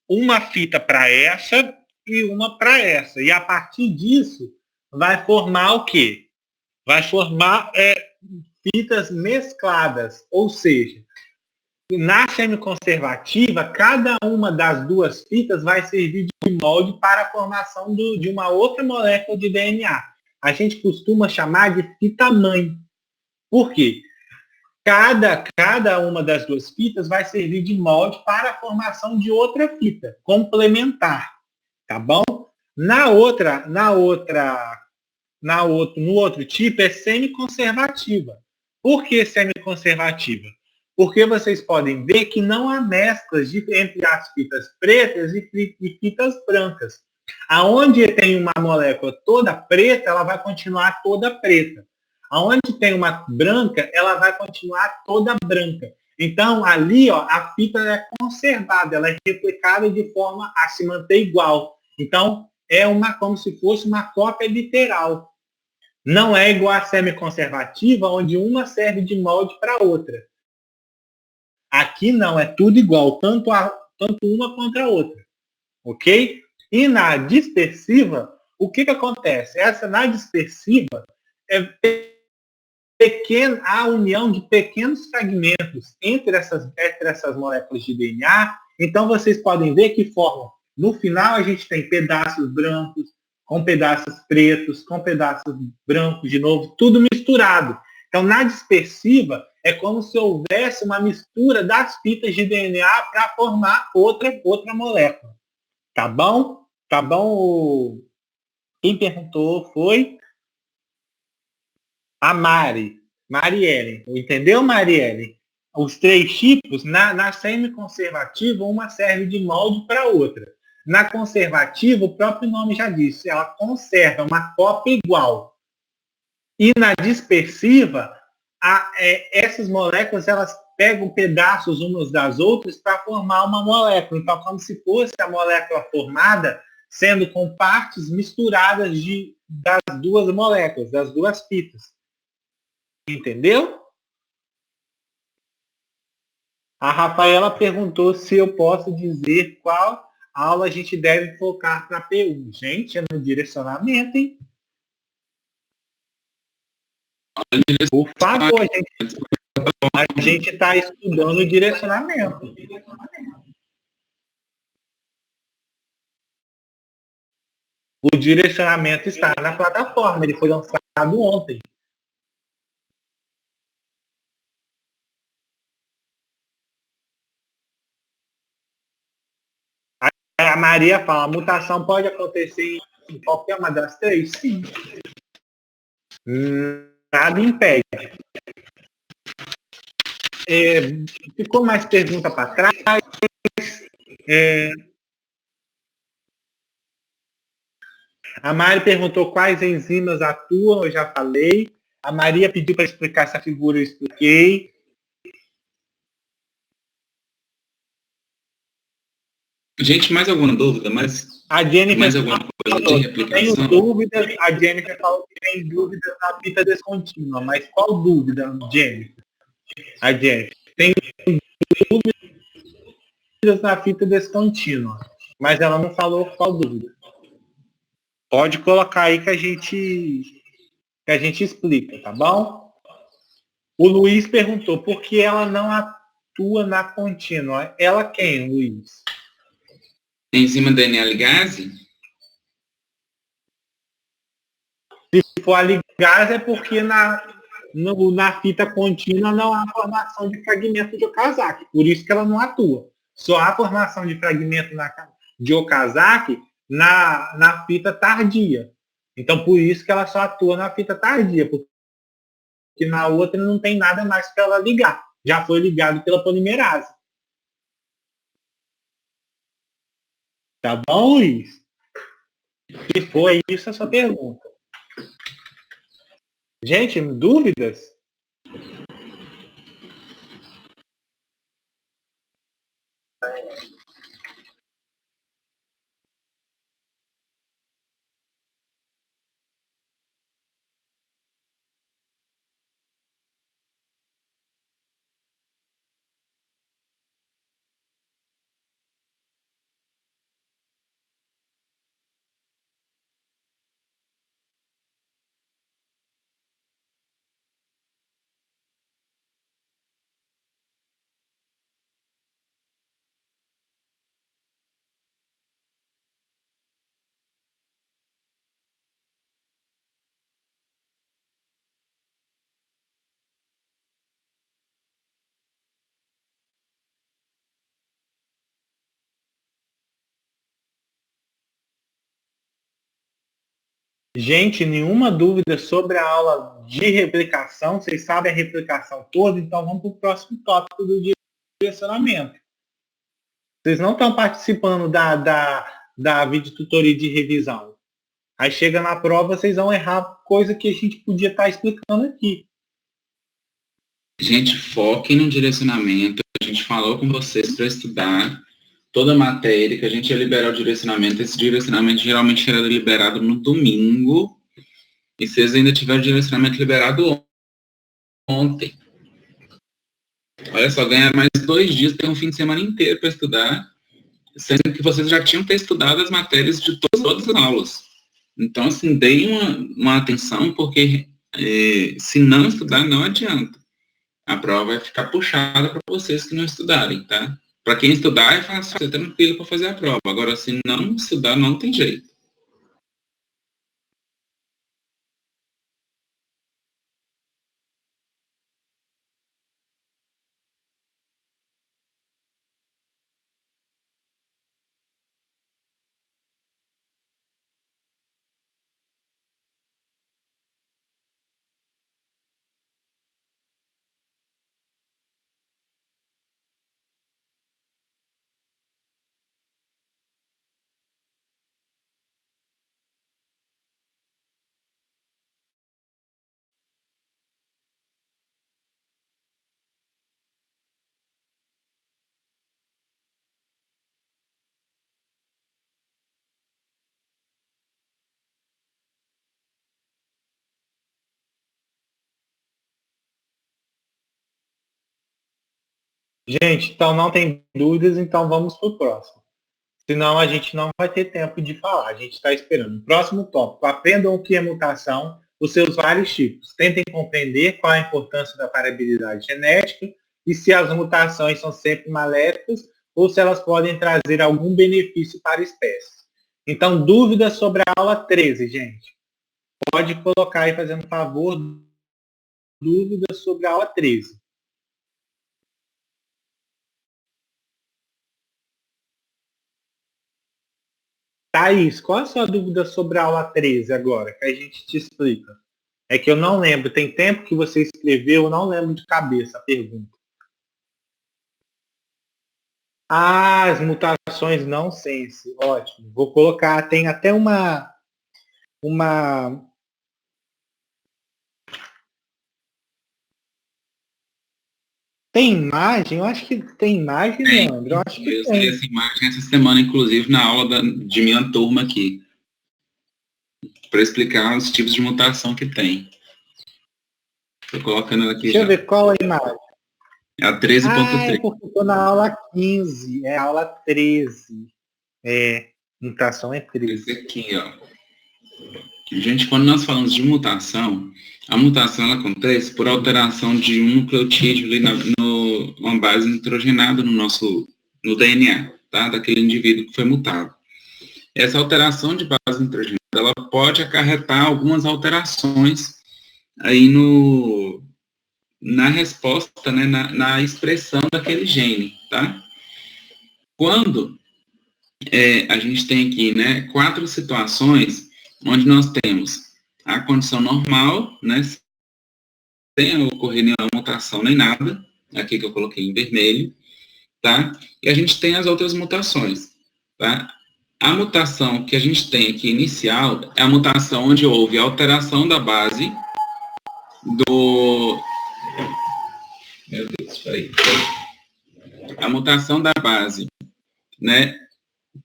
uma fita para essa e uma para essa. E a partir disso, vai formar o quê? Vai formar fitas mescladas, ou seja, na semiconservativa, cada uma das duas fitas vai servir de molde para a formação de uma outra molécula de DNA. A gente costuma chamar de fita-mãe. Por quê? Cada uma das duas fitas vai servir de molde para a formação de outra fita, complementar, tá bom? No outro tipo é semiconservativa. Por que semiconservativa? Porque vocês podem ver que não há mesclas entre as fitas pretas e fitas brancas. Aonde tem uma molécula toda preta, ela vai continuar toda preta. Aonde tem uma branca, ela vai continuar toda branca. Então, ali, ó, a fita é conservada, ela é replicada de forma a se manter igual. Então, como se fosse uma cópia literal. Não é igual a semiconservativa, onde uma serve de molde para outra. Aqui não, é tudo igual, tanto uma quanto a outra. Ok? E na dispersiva, o que acontece? Na dispersiva, a união de pequenos fragmentos entre essas moléculas de DNA. Então, vocês podem ver que formam. No final, a gente tem pedaços brancos, com pedaços pretos, com pedaços brancos de novo, tudo misturado. Então, na dispersiva, é como se houvesse uma mistura das fitas de DNA para formar outra molécula. Tá bom? Tá bom? Quem perguntou foi a Marielle. Entendeu, Marielle? Os três tipos, na semi-conservativa, uma serve de molde para outra. Na conservativa, o próprio nome já disse, ela conserva uma cópia igual. E na dispersiva, essas moléculas elas pegam pedaços umas das outras para formar uma molécula. Então, como se fosse a molécula formada sendo com partes misturadas das duas moléculas, das duas fitas. Entendeu? A Rafaela perguntou se eu posso dizer qual aula a gente deve focar para PU. Gente, é no direcionamento, hein? Por favor, a gente está estudando o direcionamento. O direcionamento está na plataforma, ele foi lançado ontem. A Maria fala, a mutação pode acontecer em qualquer uma das três? Sim. Nada impede. Ficou mais pergunta para trás? A Mari perguntou quais enzimas atuam, eu já falei. A Maria pediu para explicar essa figura, eu expliquei. Gente, mais alguma dúvida? A Jennifer mais alguma coisa de replicação? Tenho dúvidas. A Jennifer falou que tem dúvidas na fita descontínua. Mas qual dúvida, Jennifer? A Jennifer tem dúvidas na fita descontínua. Mas ela não falou qual dúvida. Pode colocar aí que a gente explica, tá bom? O Luiz perguntou por que ela não atua na contínua. Ela quem, Luiz? Enzima DNA ligase? Se for a ligase é porque na fita contínua não há formação de fragmento de Okazaki. Por isso que ela não atua. Só há formação de fragmento de Okazaki na fita tardia. Então, por isso que ela só atua na fita tardia. Porque na outra não tem nada mais para ela ligar. Já foi ligado pela polimerase. Tá bom, Luiz? Se foi isso a sua pergunta. Gente, dúvidas? Gente, nenhuma dúvida sobre a aula de replicação. Vocês sabem a replicação toda, então vamos para o próximo tópico do direcionamento. Vocês não estão participando da videotutoria de revisão. Aí chega na prova, vocês vão errar coisa que a gente podia estar explicando aqui. Gente, foquem no direcionamento. A gente falou com vocês para estudar toda a matéria, que a gente ia liberar o direcionamento. Esse direcionamento geralmente era liberado no domingo, e vocês ainda tiveram o direcionamento liberado ontem. Olha só, ganhar mais 2 dias, tem um fim de semana inteiro para estudar, sendo que vocês já tinham que ter estudado as matérias de todas as aulas. Então, assim, deem uma atenção, porque se não estudar, não adianta. A prova vai ficar puxada para vocês que não estudarem, tá? Para quem estudar, é fácil, é tranquilo para fazer a prova. Agora, se não estudar, não tem jeito. Gente, então não tem dúvidas, então vamos para o próximo. Senão a gente não vai ter tempo de falar. A gente está esperando. Próximo tópico. Aprendam o que é mutação, os seus vários tipos. Tentem compreender qual a importância da variabilidade genética e se as mutações são sempre maléficas ou se elas podem trazer algum benefício para a espécie. Então, dúvidas sobre a aula 13, gente. Pode colocar aí, fazendo favor, dúvidas sobre a aula 13. Thaís, qual a sua dúvida sobre a aula 13 agora, que a gente te explica? É que eu não lembro, tem tempo que você escreveu, eu não lembro de cabeça a pergunta. Ah, as mutações não sense, ótimo. Vou colocar, tem até uma tem imagem? Eu acho que tem imagem, Leandro. Eu acho que Eu tem. usei essa imagem essa semana, inclusive, na aula de minha turma aqui, para explicar os tipos de mutação que tem. Estou colocando ela aqui Deixa eu já. ver qual é a imagem. É a Ah, 13.3. é porque eu tô na aula 15, é a aula 13. É, mutação é Esse 13. aqui, ó. Gente, quando nós falamos de mutação, a mutação ela acontece por alteração de um nucleotídeo ali numa base nitrogenada no DNA, tá? Daquele indivíduo que foi mutado. Essa alteração de base nitrogenada, ela pode acarretar algumas alterações aí na resposta, né, na expressão daquele gene, tá? Quando a gente tem aqui, né, 4 situações onde nós temos a condição normal, né, sem ocorrer nenhuma mutação nem nada, aqui que eu coloquei em vermelho, tá? E a gente tem as outras mutações, tá? A mutação que a gente tem aqui inicial é a mutação onde houve alteração da base do... Meu Deus, peraí. A mutação da base, né,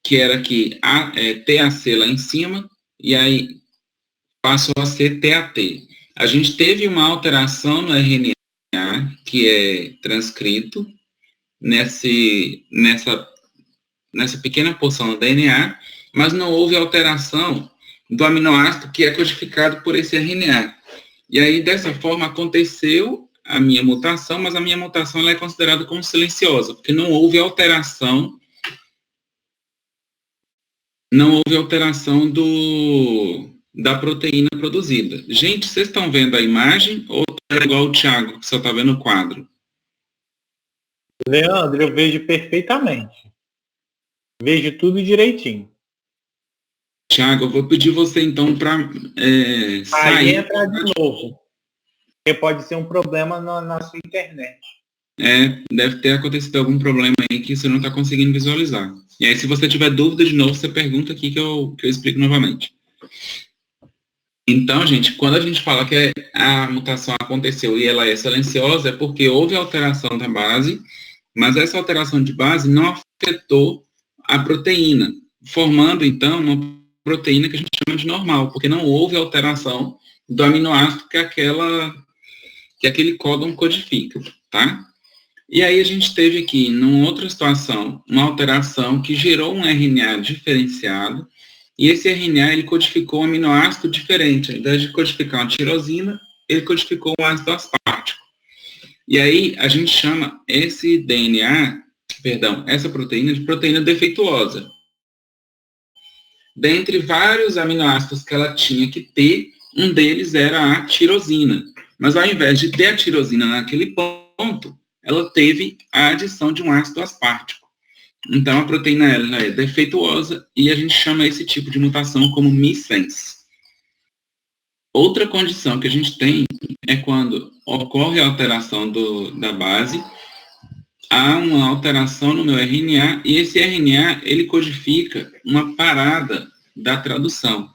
que era aqui TAC lá em cima, e aí passou a ser TAT. A gente teve uma alteração no RNA, que é transcrito, nessa pequena porção do DNA, mas não houve alteração do aminoácido que é codificado por esse RNA. E aí, dessa forma, aconteceu a minha mutação, mas a minha mutação ela é considerada como silenciosa, porque não houve alteração da proteína produzida. Gente, vocês estão vendo a imagem ou é igual o Thiago, que só está vendo o quadro? Leandro, eu vejo perfeitamente. Vejo tudo direitinho. Thiago, eu vou pedir você então para sair. Aí entrar de novo. Porque pode ser um problema na sua internet. Deve ter acontecido algum problema aí que você não está conseguindo visualizar. E aí, se você tiver dúvida de novo, você pergunta aqui que eu explico novamente. Então, gente, quando a gente fala que a mutação aconteceu e ela é silenciosa, é porque houve alteração da base, mas essa alteração de base não afetou a proteína, formando, então, uma proteína que a gente chama de normal, porque não houve alteração do aminoácido que aquele códon codifica, tá? E aí a gente teve aqui, numa outra situação, uma alteração que gerou um RNA diferenciado, e esse RNA ele codificou um aminoácido diferente. Ao invés de codificar uma tirosina, ele codificou um ácido aspartico. E aí a gente chama esse DNA, essa proteína de proteína defeituosa. Dentre vários aminoácidos que ela tinha que ter, um deles era a tirosina. Mas ao invés de ter a tirosina naquele ponto, ela teve a adição de um ácido aspartico. Então, a proteína ela é defeituosa e a gente chama esse tipo de mutação como missense. Outra condição que a gente tem é quando ocorre a alteração da base, há uma alteração no meu RNA e esse RNA ele codifica uma parada da tradução.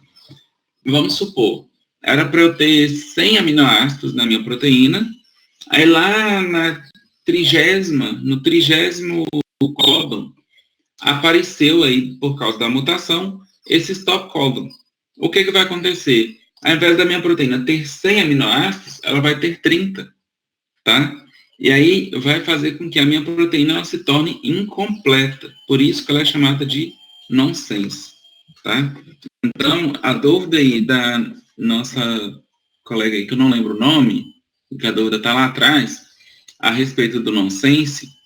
Vamos supor, era para eu ter 100 aminoácidos na minha proteína, aí lá no 30º códon, apareceu aí, por causa da mutação, esse stop códon. O que vai acontecer? Ao invés da minha proteína ter 100 aminoácidos, ela vai ter 30, tá? E aí vai fazer com que a minha proteína ela se torne incompleta. Por isso que ela é chamada de nonsense, tá? Então, a dúvida aí da nossa colega aí, que eu não lembro o nome, que a dúvida está lá atrás, a respeito do nonsense,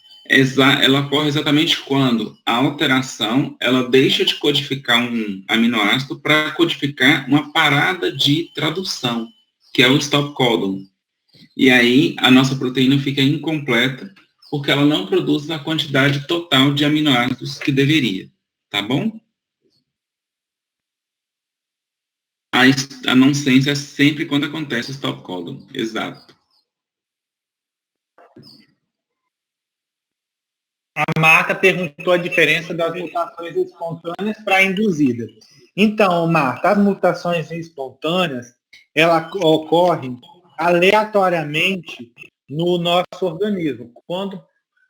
ela ocorre exatamente quando a alteração, ela deixa de codificar um aminoácido para codificar uma parada de tradução, que é o stop codon. E aí, a nossa proteína fica incompleta, porque ela não produz a quantidade total de aminoácidos que deveria, tá bom? A nonsense é sempre quando acontece o stop codon. Exato. A Marta perguntou a diferença das mutações espontâneas para induzidas. Então, Marta, as mutações espontâneas, elas ocorrem aleatoriamente no nosso organismo. Quando,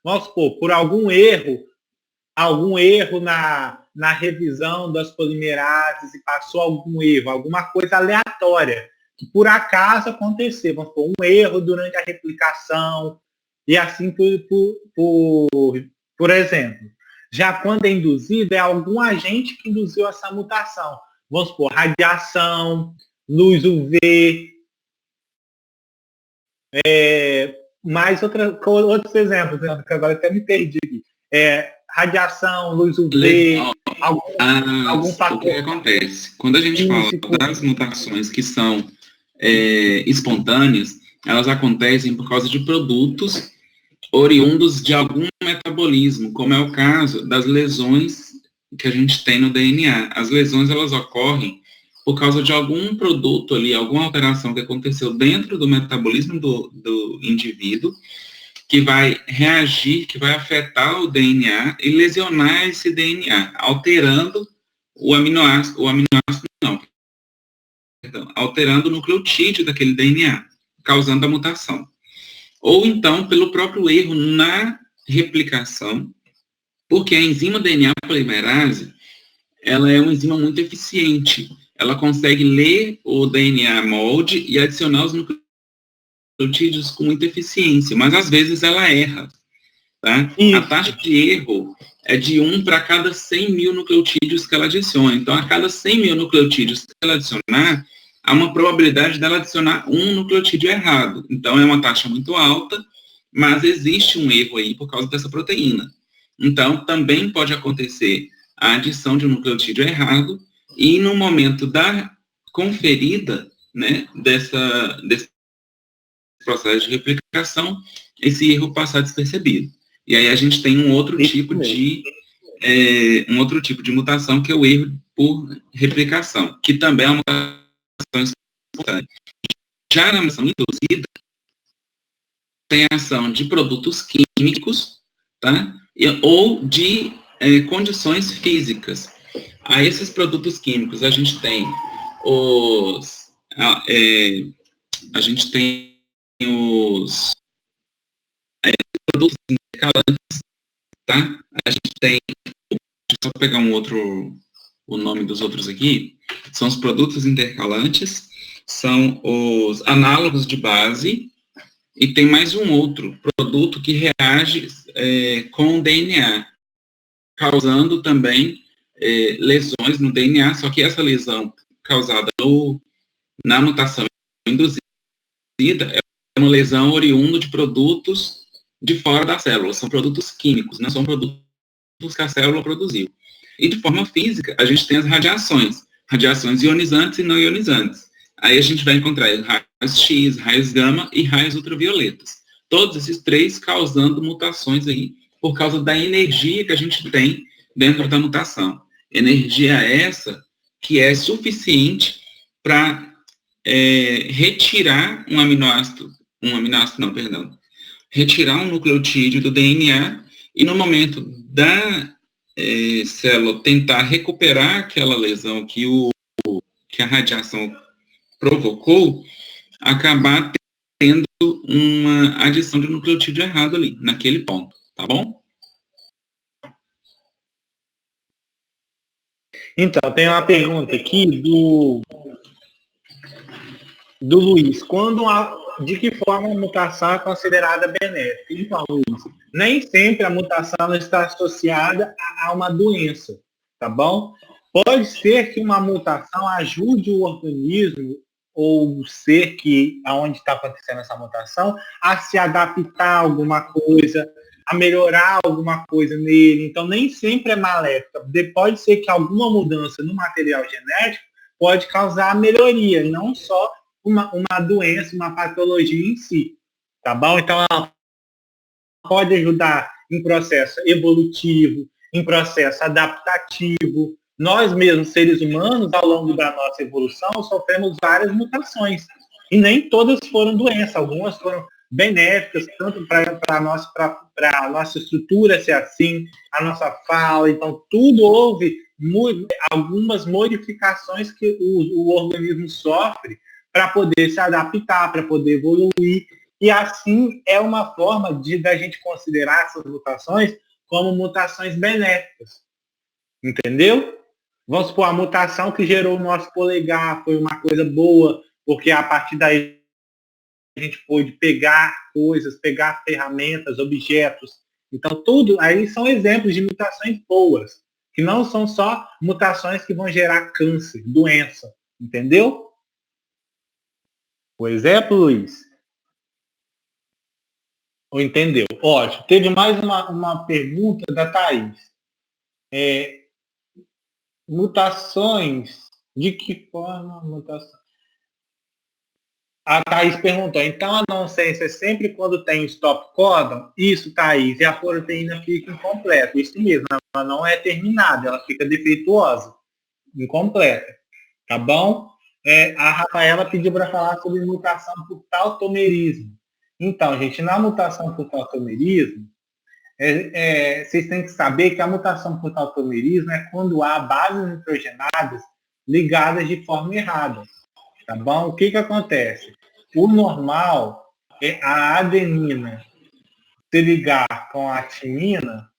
vamos supor, por algum erro na revisão das polimerases e passou algum erro, alguma coisa aleatória, que por acaso aconteceu, vamos supor, um erro durante a replicação, e assim por exemplo. Já quando é induzido, é algum agente que induziu essa mutação. Vamos supor, radiação, luz UV, mais outros exemplos, que agora até me perdi aqui. Radiação, luz UV, algum fator. O que acontece? Quando a gente fala das mutações que são espontâneas, elas acontecem por causa de produtos oriundos de algum metabolismo, como é o caso das lesões que a gente tem no DNA. As lesões, elas ocorrem por causa de algum produto ali, alguma alteração que aconteceu dentro do metabolismo do indivíduo, que vai reagir, que vai afetar o DNA e lesionar esse DNA, alterando alterando o nucleotídeo daquele DNA, causando a mutação. Ou então, pelo próprio erro na replicação, porque a enzima DNA polimerase, ela é uma enzima muito eficiente. Ela consegue ler o DNA molde e adicionar os nucleotídeos com muita eficiência, mas às vezes ela erra. Tá? A taxa de erro é de 1 para cada 100 mil nucleotídeos que ela adiciona. Então, a cada 100 mil nucleotídeos que ela adicionar, há uma probabilidade dela adicionar um nucleotídeo errado. Então, é uma taxa muito alta, mas existe um erro aí por causa dessa proteína. Então, também pode acontecer a adição de um nucleotídeo errado e no momento da conferida, né, desse processo de replicação, esse erro passar despercebido. E aí a gente tem um outro tipo de mutação, que é o erro por replicação, que também é uma mutação importante. Já na mutação induzida, tem a ação de produtos químicos, tá? Ou de condições físicas. A esses produtos químicos, a gente tem os produtos intercalantes, tá? A gente tem, deixa eu só pegar o nome dos outros aqui, são os produtos intercalantes, são os análogos de base, e tem mais um outro produto que reage com o DNA, causando também lesões no DNA, só que essa lesão causada na mutação induzida é uma lesão oriunda de produtos de fora da célula, são produtos químicos, não são produtos que a célula produziu. E de forma física, a gente tem as radiações ionizantes e não ionizantes. Aí a gente vai encontrar raios X, raios gama e raios ultravioletas. Todos esses três causando mutações aí, por causa da energia que a gente tem dentro da mutação. Energia essa que é suficiente para retirar retirar um nucleotídeo do DNA e no momento da célula tentar recuperar aquela lesão que a radiação provocou, acabar tendo uma adição de nucleotídeo errado ali, naquele ponto, tá bom? Então, tem uma pergunta aqui do Luiz. De que forma a mutação é considerada benéfica? Então, Luiz, nem sempre a mutação está associada a uma doença, tá bom? Pode ser que uma mutação ajude o organismo ou o ser aonde está acontecendo essa mutação a se adaptar a alguma coisa, a melhorar alguma coisa nele. Então, nem sempre é maléfica. Pode ser que alguma mudança no material genético pode causar melhoria, e não só uma doença, uma patologia em si, tá bom? Então, ela pode ajudar em processo evolutivo, em processo adaptativo, nós mesmos, seres humanos, ao longo da nossa evolução, sofremos várias mutações. E nem todas foram doenças, algumas foram benéficas, tanto para a nossa estrutura ser assim, a nossa fala, então tudo houve algumas modificações que o organismo sofre para poder se adaptar, para poder evoluir, e assim é uma forma da gente considerar essas mutações como mutações benéficas, entendeu? Vamos supor, a mutação que gerou o nosso polegar foi uma coisa boa, porque a partir daí a gente pôde pegar coisas, pegar ferramentas, objetos. Então, tudo aí são exemplos de mutações boas, que não são só mutações que vão gerar câncer, doença. Entendeu? O exemplo, Luiz? Ou entendeu? Ótimo. Teve mais uma pergunta da Thaís. Mutações, de que forma mutação? A Thaís perguntou, então a nonsense é sempre quando tem stop codon? Isso, Thaís, e a proteína fica incompleta. Isso mesmo, ela não é terminada, ela fica defeituosa, incompleta. Tá bom? A Rafaela pediu para falar sobre mutação por tautomerismo. Então, gente, na mutação por tautomerismo, vocês têm que saber que a mutação por tautomerismo é quando há bases nitrogenadas ligadas de forma errada. Tá bom? O que acontece? O normal é a adenina se ligar com a timina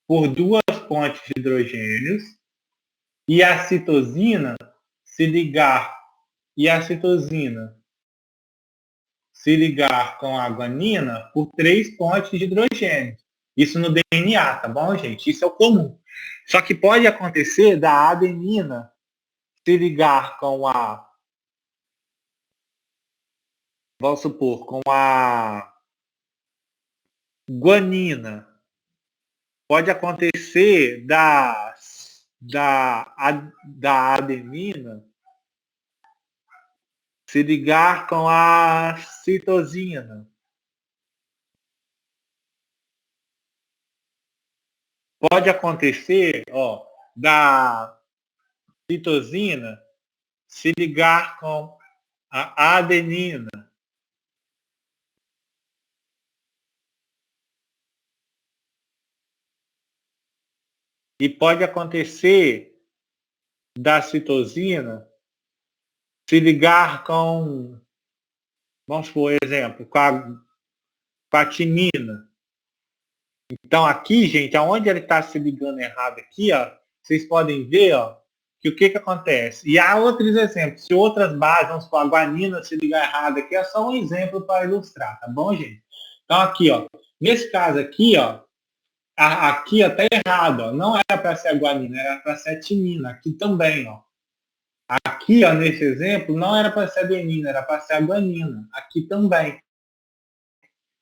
por duas pontes de hidrogênios e a citosina se ligar com a guanina por três pontes de hidrogênio. Isso no DNA, tá bom, gente? Isso é o comum. Só que pode acontecer da adenina se ligar com a, vamos supor, com a guanina. Pode acontecer da adenina se ligar com a citosina. Pode acontecer, da citosina se ligar com a adenina. E pode acontecer da citosina se ligar com, vamos por exemplo, com a timina. Então aqui, gente, aonde ele está se ligando errado aqui, vocês podem ver, que o que acontece. E há outros exemplos. Se outras bases, vamos supor, a guanina se ligar errado aqui, é só um exemplo para ilustrar, tá bom, gente? Então aqui, nesse caso aqui, aqui está errado, não era para ser a guanina, era para ser a timina. Aqui também, Aqui, nesse exemplo, não era para ser a adenina, era para ser a guanina. Aqui também.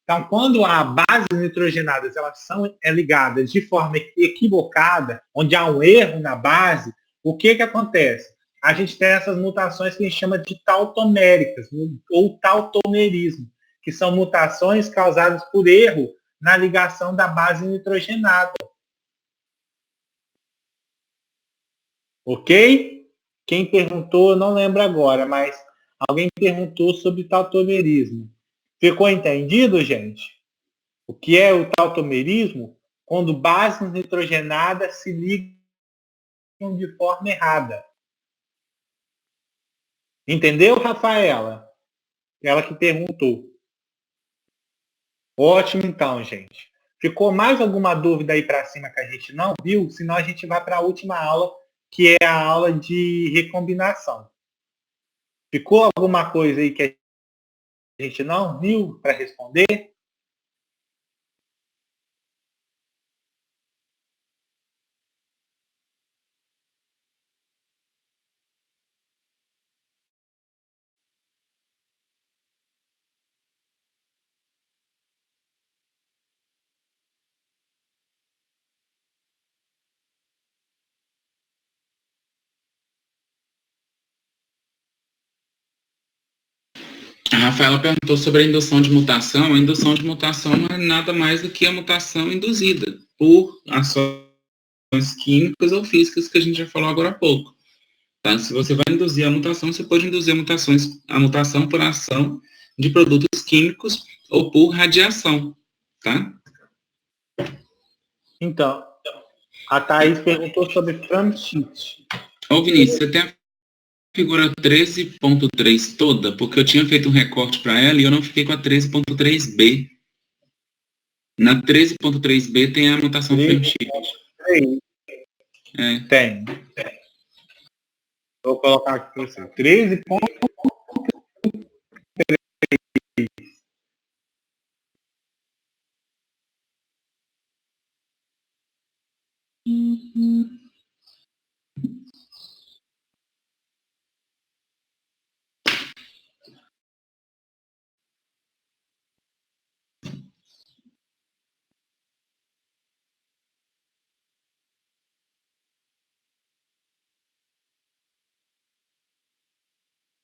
Então, quando há bases nitrogenadas, elas são ligadas de forma equivocada, onde há um erro na base, o que acontece? A gente tem essas mutações que a gente chama de tautoméricas, ou tautomerismo, que são mutações causadas por erro na ligação da base nitrogenada. Ok? Quem perguntou, eu não lembro agora, mas alguém perguntou sobre tautomerismo. Ficou entendido, gente? O que é o tautomerismo? Quando bases nitrogenadas se ligam de forma errada. Entendeu, Rafaela? Ela que perguntou. Ótimo, então, gente. Ficou mais alguma dúvida aí para cima que a gente não viu? Senão a gente vai para a última aula, que é a aula de recombinação. Ficou alguma coisa aí que a gente não viu para responder? A Rafaela perguntou sobre a indução de mutação. A indução de mutação não é nada mais do que a mutação induzida por ações químicas ou físicas que a gente já falou agora há pouco. Tá? Se você vai induzir a mutação, você pode induzir a mutação por ação de produtos químicos ou por radiação, tá? Então, a Thaís perguntou sobre Framshift. Ô, Vinícius, você tem a figura 13.3 toda? Porque eu tinha feito um recorte para ela e eu não fiquei com a 13.3b. Na 13.3b tem a mutação Framshift. Tem. Vou colocar aqui para você. 13.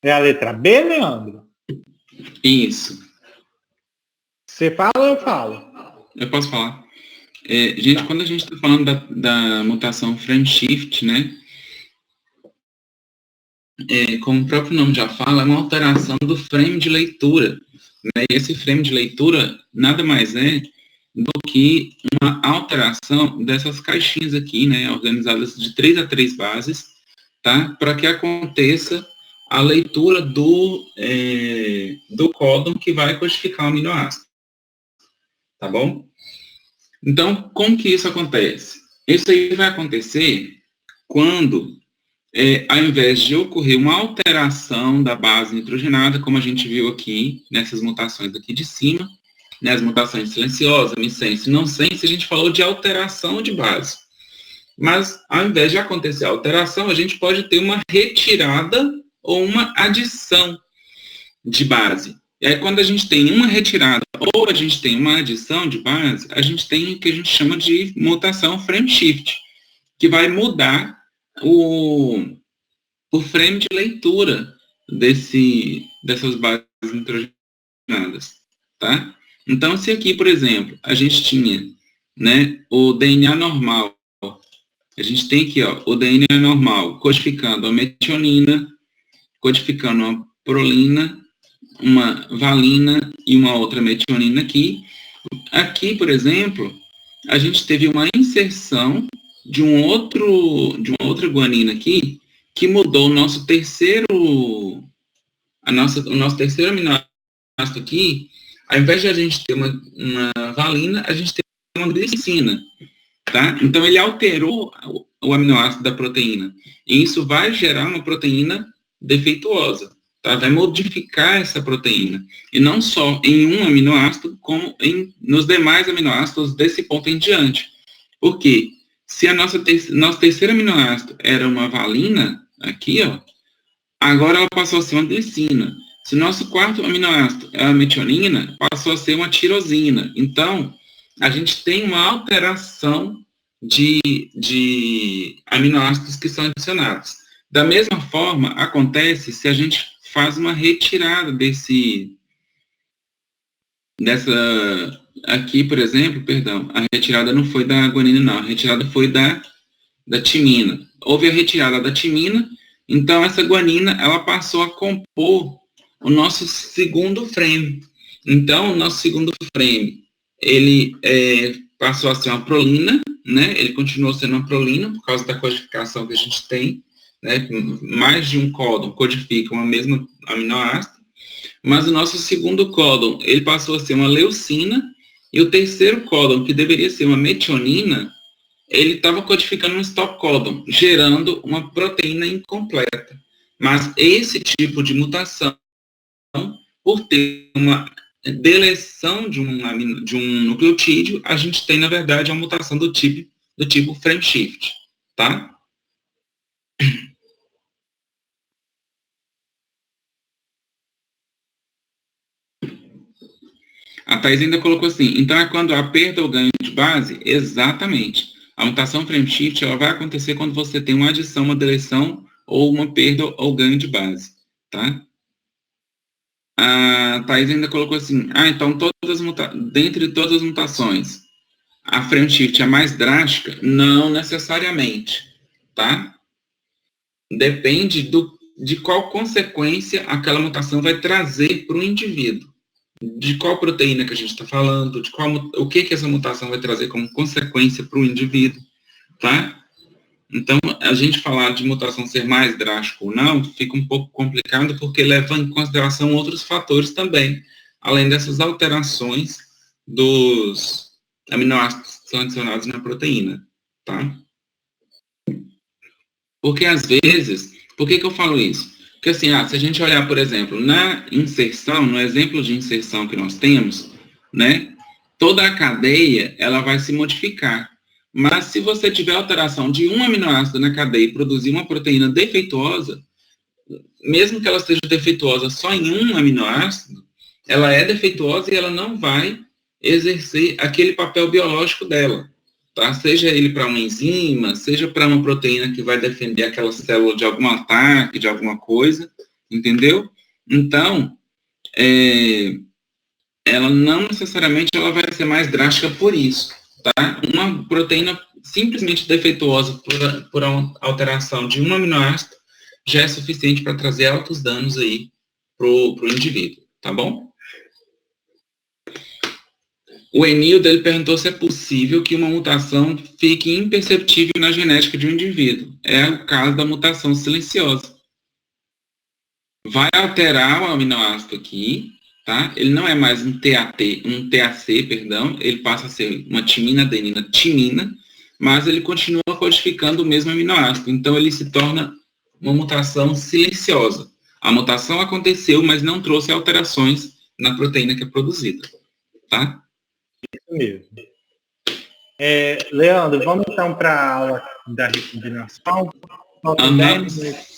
É a letra B, Leandro? Isso. Você fala ou eu falo? Eu posso falar. Gente, quando a gente está falando da mutação Framshift, né? Como o próprio nome já fala, é uma alteração do frame de leitura. Né? E esse frame de leitura nada mais é do que uma alteração dessas caixinhas aqui, né? Organizadas de 3 a 3 bases, tá? Para que aconteça a leitura do códon que vai codificar o aminoácido. Tá bom? Então, como que isso acontece? Isso aí vai acontecer quando, ao invés de ocorrer uma alteração da base nitrogenada, como a gente viu aqui, nessas mutações aqui de cima, né, as mutações silenciosas, missense e não sense, a gente falou de alteração de base. Mas, ao invés de acontecer a alteração, a gente pode ter uma retirada ou uma adição de base. E aí, quando a gente tem uma retirada ou a gente tem uma adição de base, a gente tem o que a gente chama de mutação Framshift, que vai mudar o frame de leitura dessas bases nitrogenadas, tá? Então, se aqui, por exemplo, a gente tinha, né, o DNA normal, a gente tem aqui, ó, o DNA normal codificando a metionina, codificando uma prolina, uma valina e uma outra metionina aqui. Aqui, por exemplo, a gente teve uma inserção de uma outra guanina aqui, que mudou o nosso terceiro aminoácido aqui. Ao invés de a gente ter uma valina, a gente tem uma glicina, tá? Então, ele alterou o aminoácido da proteína. E isso vai gerar uma proteína defeituosa, tá? Vai modificar essa proteína. E não só em um aminoácido, como nos demais aminoácidos desse ponto em diante. Por quê? Se a nosso terceiro aminoácido era uma valina, aqui, ó, agora ela passou a ser uma glicina. Se o nosso quarto aminoácido é a metionina, passou a ser uma tirosina. Então, a gente tem uma alteração de aminoácidos que são adicionados. Da mesma forma, acontece se a gente faz uma retirada aqui, por exemplo, perdão, a retirada não foi da guanina, não, a retirada foi da timina. Houve a retirada da timina, então essa guanina, ela passou a compor o nosso segundo frame. Então, o nosso segundo frame, ele passou a ser uma prolina, né? Ele continuou sendo uma prolina, por causa da codificação que a gente tem, né? Mais de um códon codifica uma mesma aminoácido, mas o nosso segundo códon, ele passou a ser uma leucina, e o terceiro códon, que deveria ser uma metionina, ele estava codificando um stop códon, gerando uma proteína incompleta. Mas esse tipo de mutação, por ter uma deleção de um nucleotídeo, a gente tem, na verdade, uma mutação do tipo Framshift, tá? A Thais ainda colocou assim, então é quando há perda ou ganho de base? Exatamente. A mutação Framshift, ela vai acontecer quando você tem uma adição, uma deleção, ou uma perda ou ganho de base, tá? A Thais ainda colocou assim, então dentre todas as mutações, a frame shift é mais drástica? Não necessariamente, tá? Depende de qual consequência aquela mutação vai trazer para o indivíduo. De qual proteína que a gente está falando, o que essa mutação vai trazer como consequência para o indivíduo, tá? Então, a gente falar de mutação ser mais drástica ou não, fica um pouco complicado porque leva em consideração outros fatores também, além dessas alterações dos aminoácidos que são adicionados na proteína, tá? Porque, às vezes, por que eu falo isso? Porque, assim, se a gente olhar, por exemplo, na inserção, no exemplo de inserção que nós temos, né, toda a cadeia, ela vai se modificar. Mas, se você tiver alteração de um aminoácido na cadeia e produzir uma proteína defeituosa, mesmo que ela esteja defeituosa só em um aminoácido, ela é defeituosa e ela não vai exercer aquele papel biológico dela. Tá? Seja ele para uma enzima, seja para uma proteína que vai defender aquela célula de algum ataque, de alguma coisa, entendeu? Então, ela não necessariamente ela vai ser mais drástica por isso, tá? Uma proteína simplesmente defeituosa por alteração de um aminoácido já é suficiente para trazer altos danos aí pro indivíduo, tá bom? O Enildo, ele perguntou se é possível que uma mutação fique imperceptível na genética de um indivíduo. É o caso da mutação silenciosa. Vai alterar o aminoácido aqui, tá? Ele não é mais um TAC, perdão, ele passa a ser uma timina, adenina, timina, mas ele continua codificando o mesmo aminoácido. Então, ele se torna uma mutação silenciosa. A mutação aconteceu, mas não trouxe alterações na proteína que é produzida, tá? Isso mesmo. Leandro, vamos então para a aula da recombinação. Faltam 10 minutos.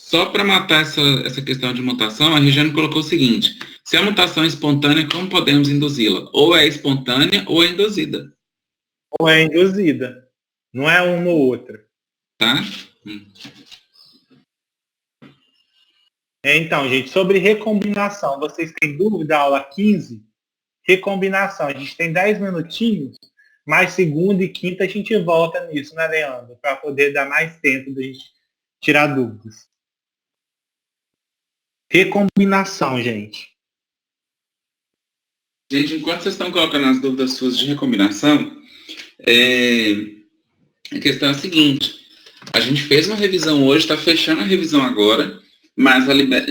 Só para matar essa questão de mutação, a Regiane colocou o seguinte: se a mutação é espontânea, como podemos induzi-la? Ou é espontânea ou é induzida. Ou é induzida. Não é uma ou outra. Tá? Então, gente, sobre recombinação, vocês têm dúvida da aula 15? Recombinação, a gente tem 10 minutinhos, mas segunda e quinta a gente volta nisso, né, Leandro? Para poder dar mais tempo da gente tirar dúvidas. Recombinação, gente. Gente, enquanto vocês estão colocando as dúvidas suas de recombinação, a questão é a seguinte: a gente fez uma revisão hoje, está fechando a revisão agora, mas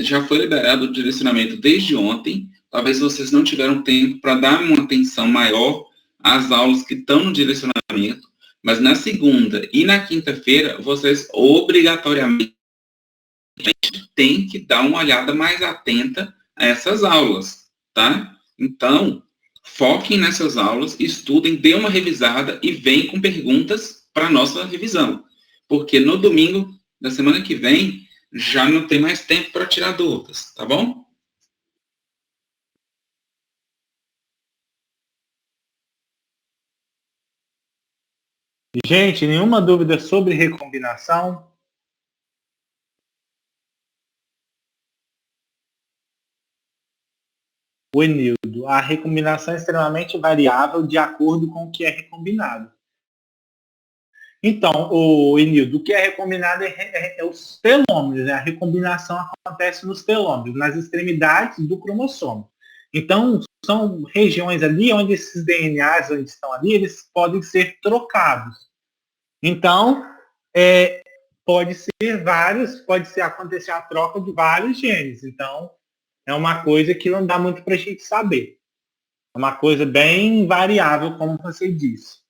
já foi liberado o direcionamento desde ontem. Talvez vocês não tiveram tempo para dar uma atenção maior às aulas que estão no direcionamento, mas na segunda e na quinta-feira, vocês obrigatoriamente têm que dar uma olhada mais atenta a essas aulas, tá? Então, foquem nessas aulas, estudem, dê uma revisada e venham com perguntas para a nossa revisão. Porque no domingo da semana que vem, já não tem mais tempo para tirar dúvidas, tá bom? Gente, nenhuma dúvida sobre recombinação? O Enildo, a recombinação é extremamente variável de acordo com o que é recombinado. Então, o Enildo, o que é recombinado é os telômeros, né? A recombinação acontece nos telômeros, nas extremidades do cromossomo. Então, são regiões ali onde esses DNAs onde estão ali, eles podem ser trocados. Então, pode acontecer a troca de vários genes. Então, é uma coisa que não dá muito para a gente saber. É uma coisa bem variável, como você disse.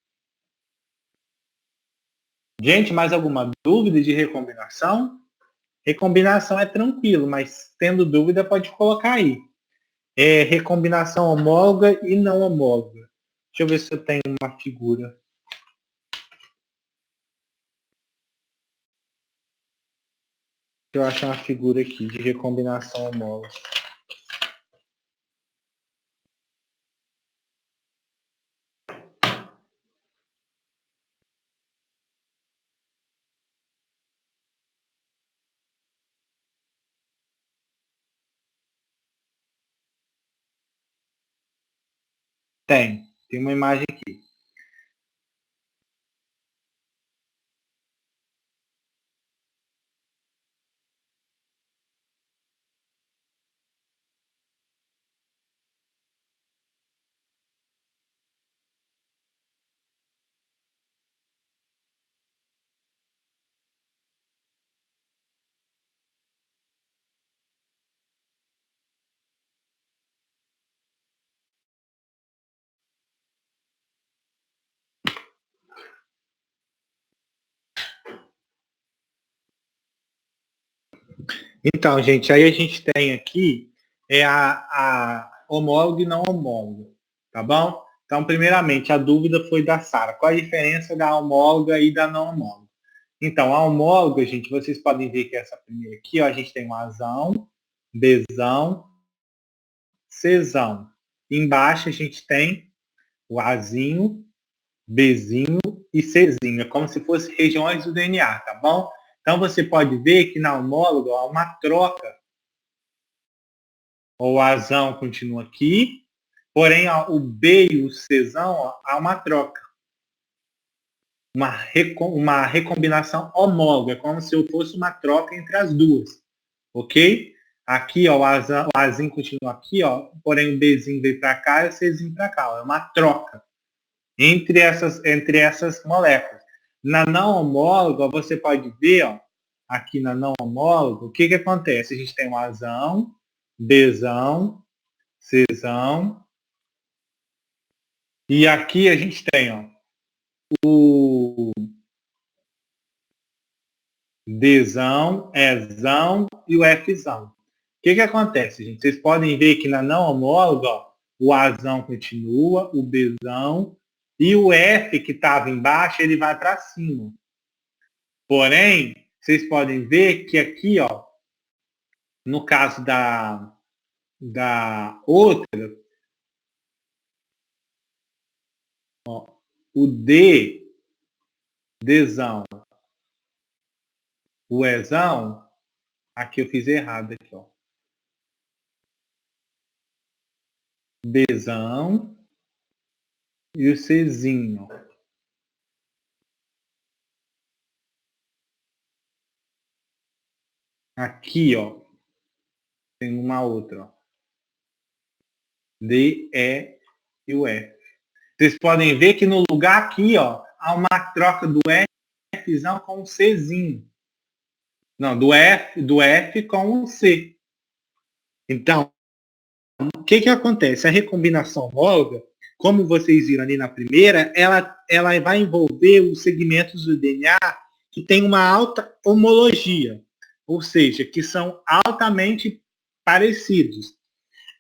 Gente, mais alguma dúvida de recombinação? Recombinação é tranquilo, mas tendo dúvida pode colocar aí. Recombinação homóloga e não homóloga. Deixa eu ver se eu tenho uma figura. Eu acho uma figura aqui de recombinação homóloga. Tem uma imagem aqui. Então, gente, aí a gente tem aqui a homólogo e não homólogo, tá bom? Então, primeiramente, a dúvida foi da Sara. Qual a diferença da homóloga e da não homóloga? Então, a homóloga, gente, vocês podem ver que essa primeira aqui, ó, a gente tem um Azão, Bzão, Czão. Embaixo a gente tem o Azinho, Bzinho e Czinho. É como se fossem regiões do DNA, tá bom? Então você pode ver que na homóloga há uma troca. O Azão continua aqui, porém ó, o B e o Czão ó, há uma troca. Uma recombinação homóloga, como se fosse uma troca entre as duas. Ok? Aqui, ó, o Azinho continua aqui, ó, porém o Bzinho veio para cá e o Czinho para cá. Ó, é uma troca entre essas moléculas. Na não homóloga, você pode ver, ó, aqui na não homóloga, o que acontece? A gente tem um Azão, Bzão, Czão, e aqui a gente tem ó, o Dzão, Ezão e o Fzão. O que acontece, gente? Vocês podem ver que na não homóloga, ó, o Azão continua, o Bzão, e o F que estava embaixo, ele vai para cima. Porém, vocês podem ver que aqui, ó, no caso da outra, ó, o Dzão, o Ezão, aqui eu fiz errado aqui, ó. Bzão e o Czinho. Aqui, ó, tem uma outra, ó. D, E e o F. Vocês podem ver que no lugar aqui, ó, há uma troca do Fzão com o Czinho. Não, do F com o C. Então, o que acontece? A recombinação homóloga, como vocês viram ali na primeira, ela vai envolver os segmentos do DNA que tem uma alta homologia, ou seja, que são altamente parecidos.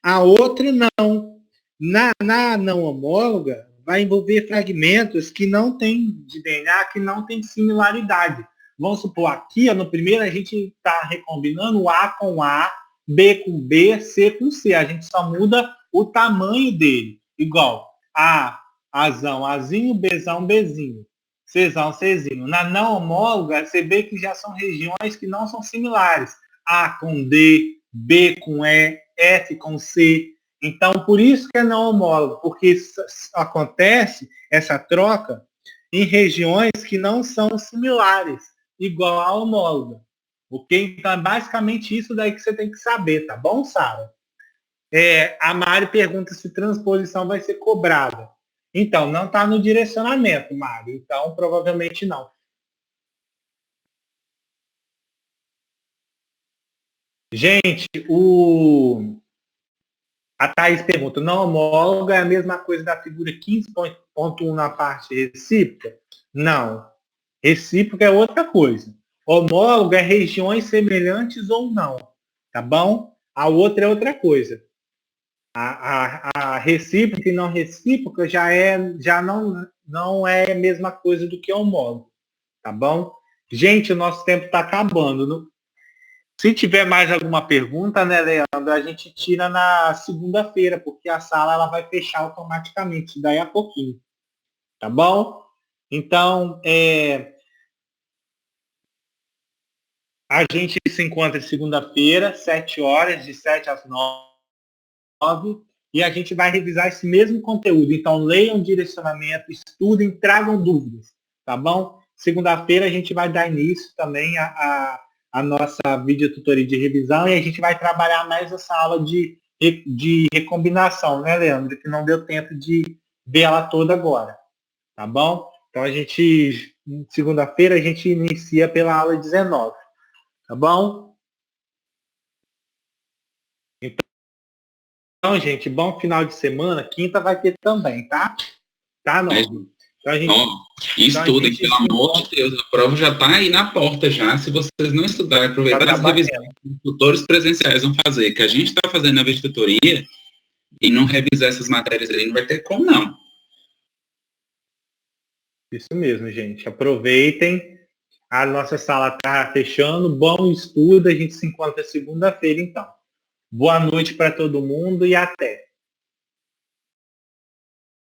A outra não. Na não homóloga, vai envolver fragmentos que não têm de DNA, que não tem similaridade. Vamos supor, aqui ó, no primeiro a gente está recombinando A com A, B com B, C com C. A gente só muda o tamanho dele. Igual A, Azão, Azinho, Bzão, Bzinho. Czão, Czinho. Na não homóloga, você vê que já são regiões que não são similares. A com D, B com E, F com C. Então, por isso que é não homólogo, porque acontece essa troca em regiões que não são similares, igual a homóloga. Ok? Então, é basicamente isso daí que você tem que saber, tá bom, Sara? A Mari pergunta se transposição vai ser cobrada. Então, não está no direcionamento, Mari. Então, provavelmente não. Gente, a Thaís pergunta, não homóloga é a mesma coisa da figura 15.1 na parte recíproca? Não. Recíproca é outra coisa. Homóloga é regiões semelhantes ou não. Tá bom? A outra é outra coisa. A recíproca e não recíproca já não é a mesma coisa do que homólogo. Tá bom? Gente, o nosso tempo está acabando. Se tiver mais alguma pergunta, né, Leandro, a gente tira na segunda-feira, porque a sala ela vai fechar automaticamente daí a pouquinho. Tá bom? Então, a gente se encontra segunda-feira, 7 horas, de 7 às 9, e a gente vai revisar esse mesmo conteúdo. Então, leiam o direcionamento, estudem, tragam dúvidas, tá bom? Segunda-feira a gente vai dar início também a nossa videotutoria de revisão e a gente vai trabalhar mais essa aula de recombinação, né, Leandro? Que não deu tempo de ver ela toda agora, tá bom? Então, segunda-feira, a gente inicia pela aula 19, tá bom? Então, gente, bom final de semana. Quinta vai ter também, tá? Tá, não? Então, estudem, pelo amor de Deus, a prova já está aí na porta já. Se vocês não estudarem, aproveitar as revisões que os tutores presenciais vão fazer, que a gente está fazendo na vez de tutoria, e não revisar essas matérias aí, não vai ter como não. Isso mesmo, gente. Aproveitem. A nossa sala está fechando. Bom estudo. A gente se encontra segunda-feira, então. Boa noite para todo mundo e até.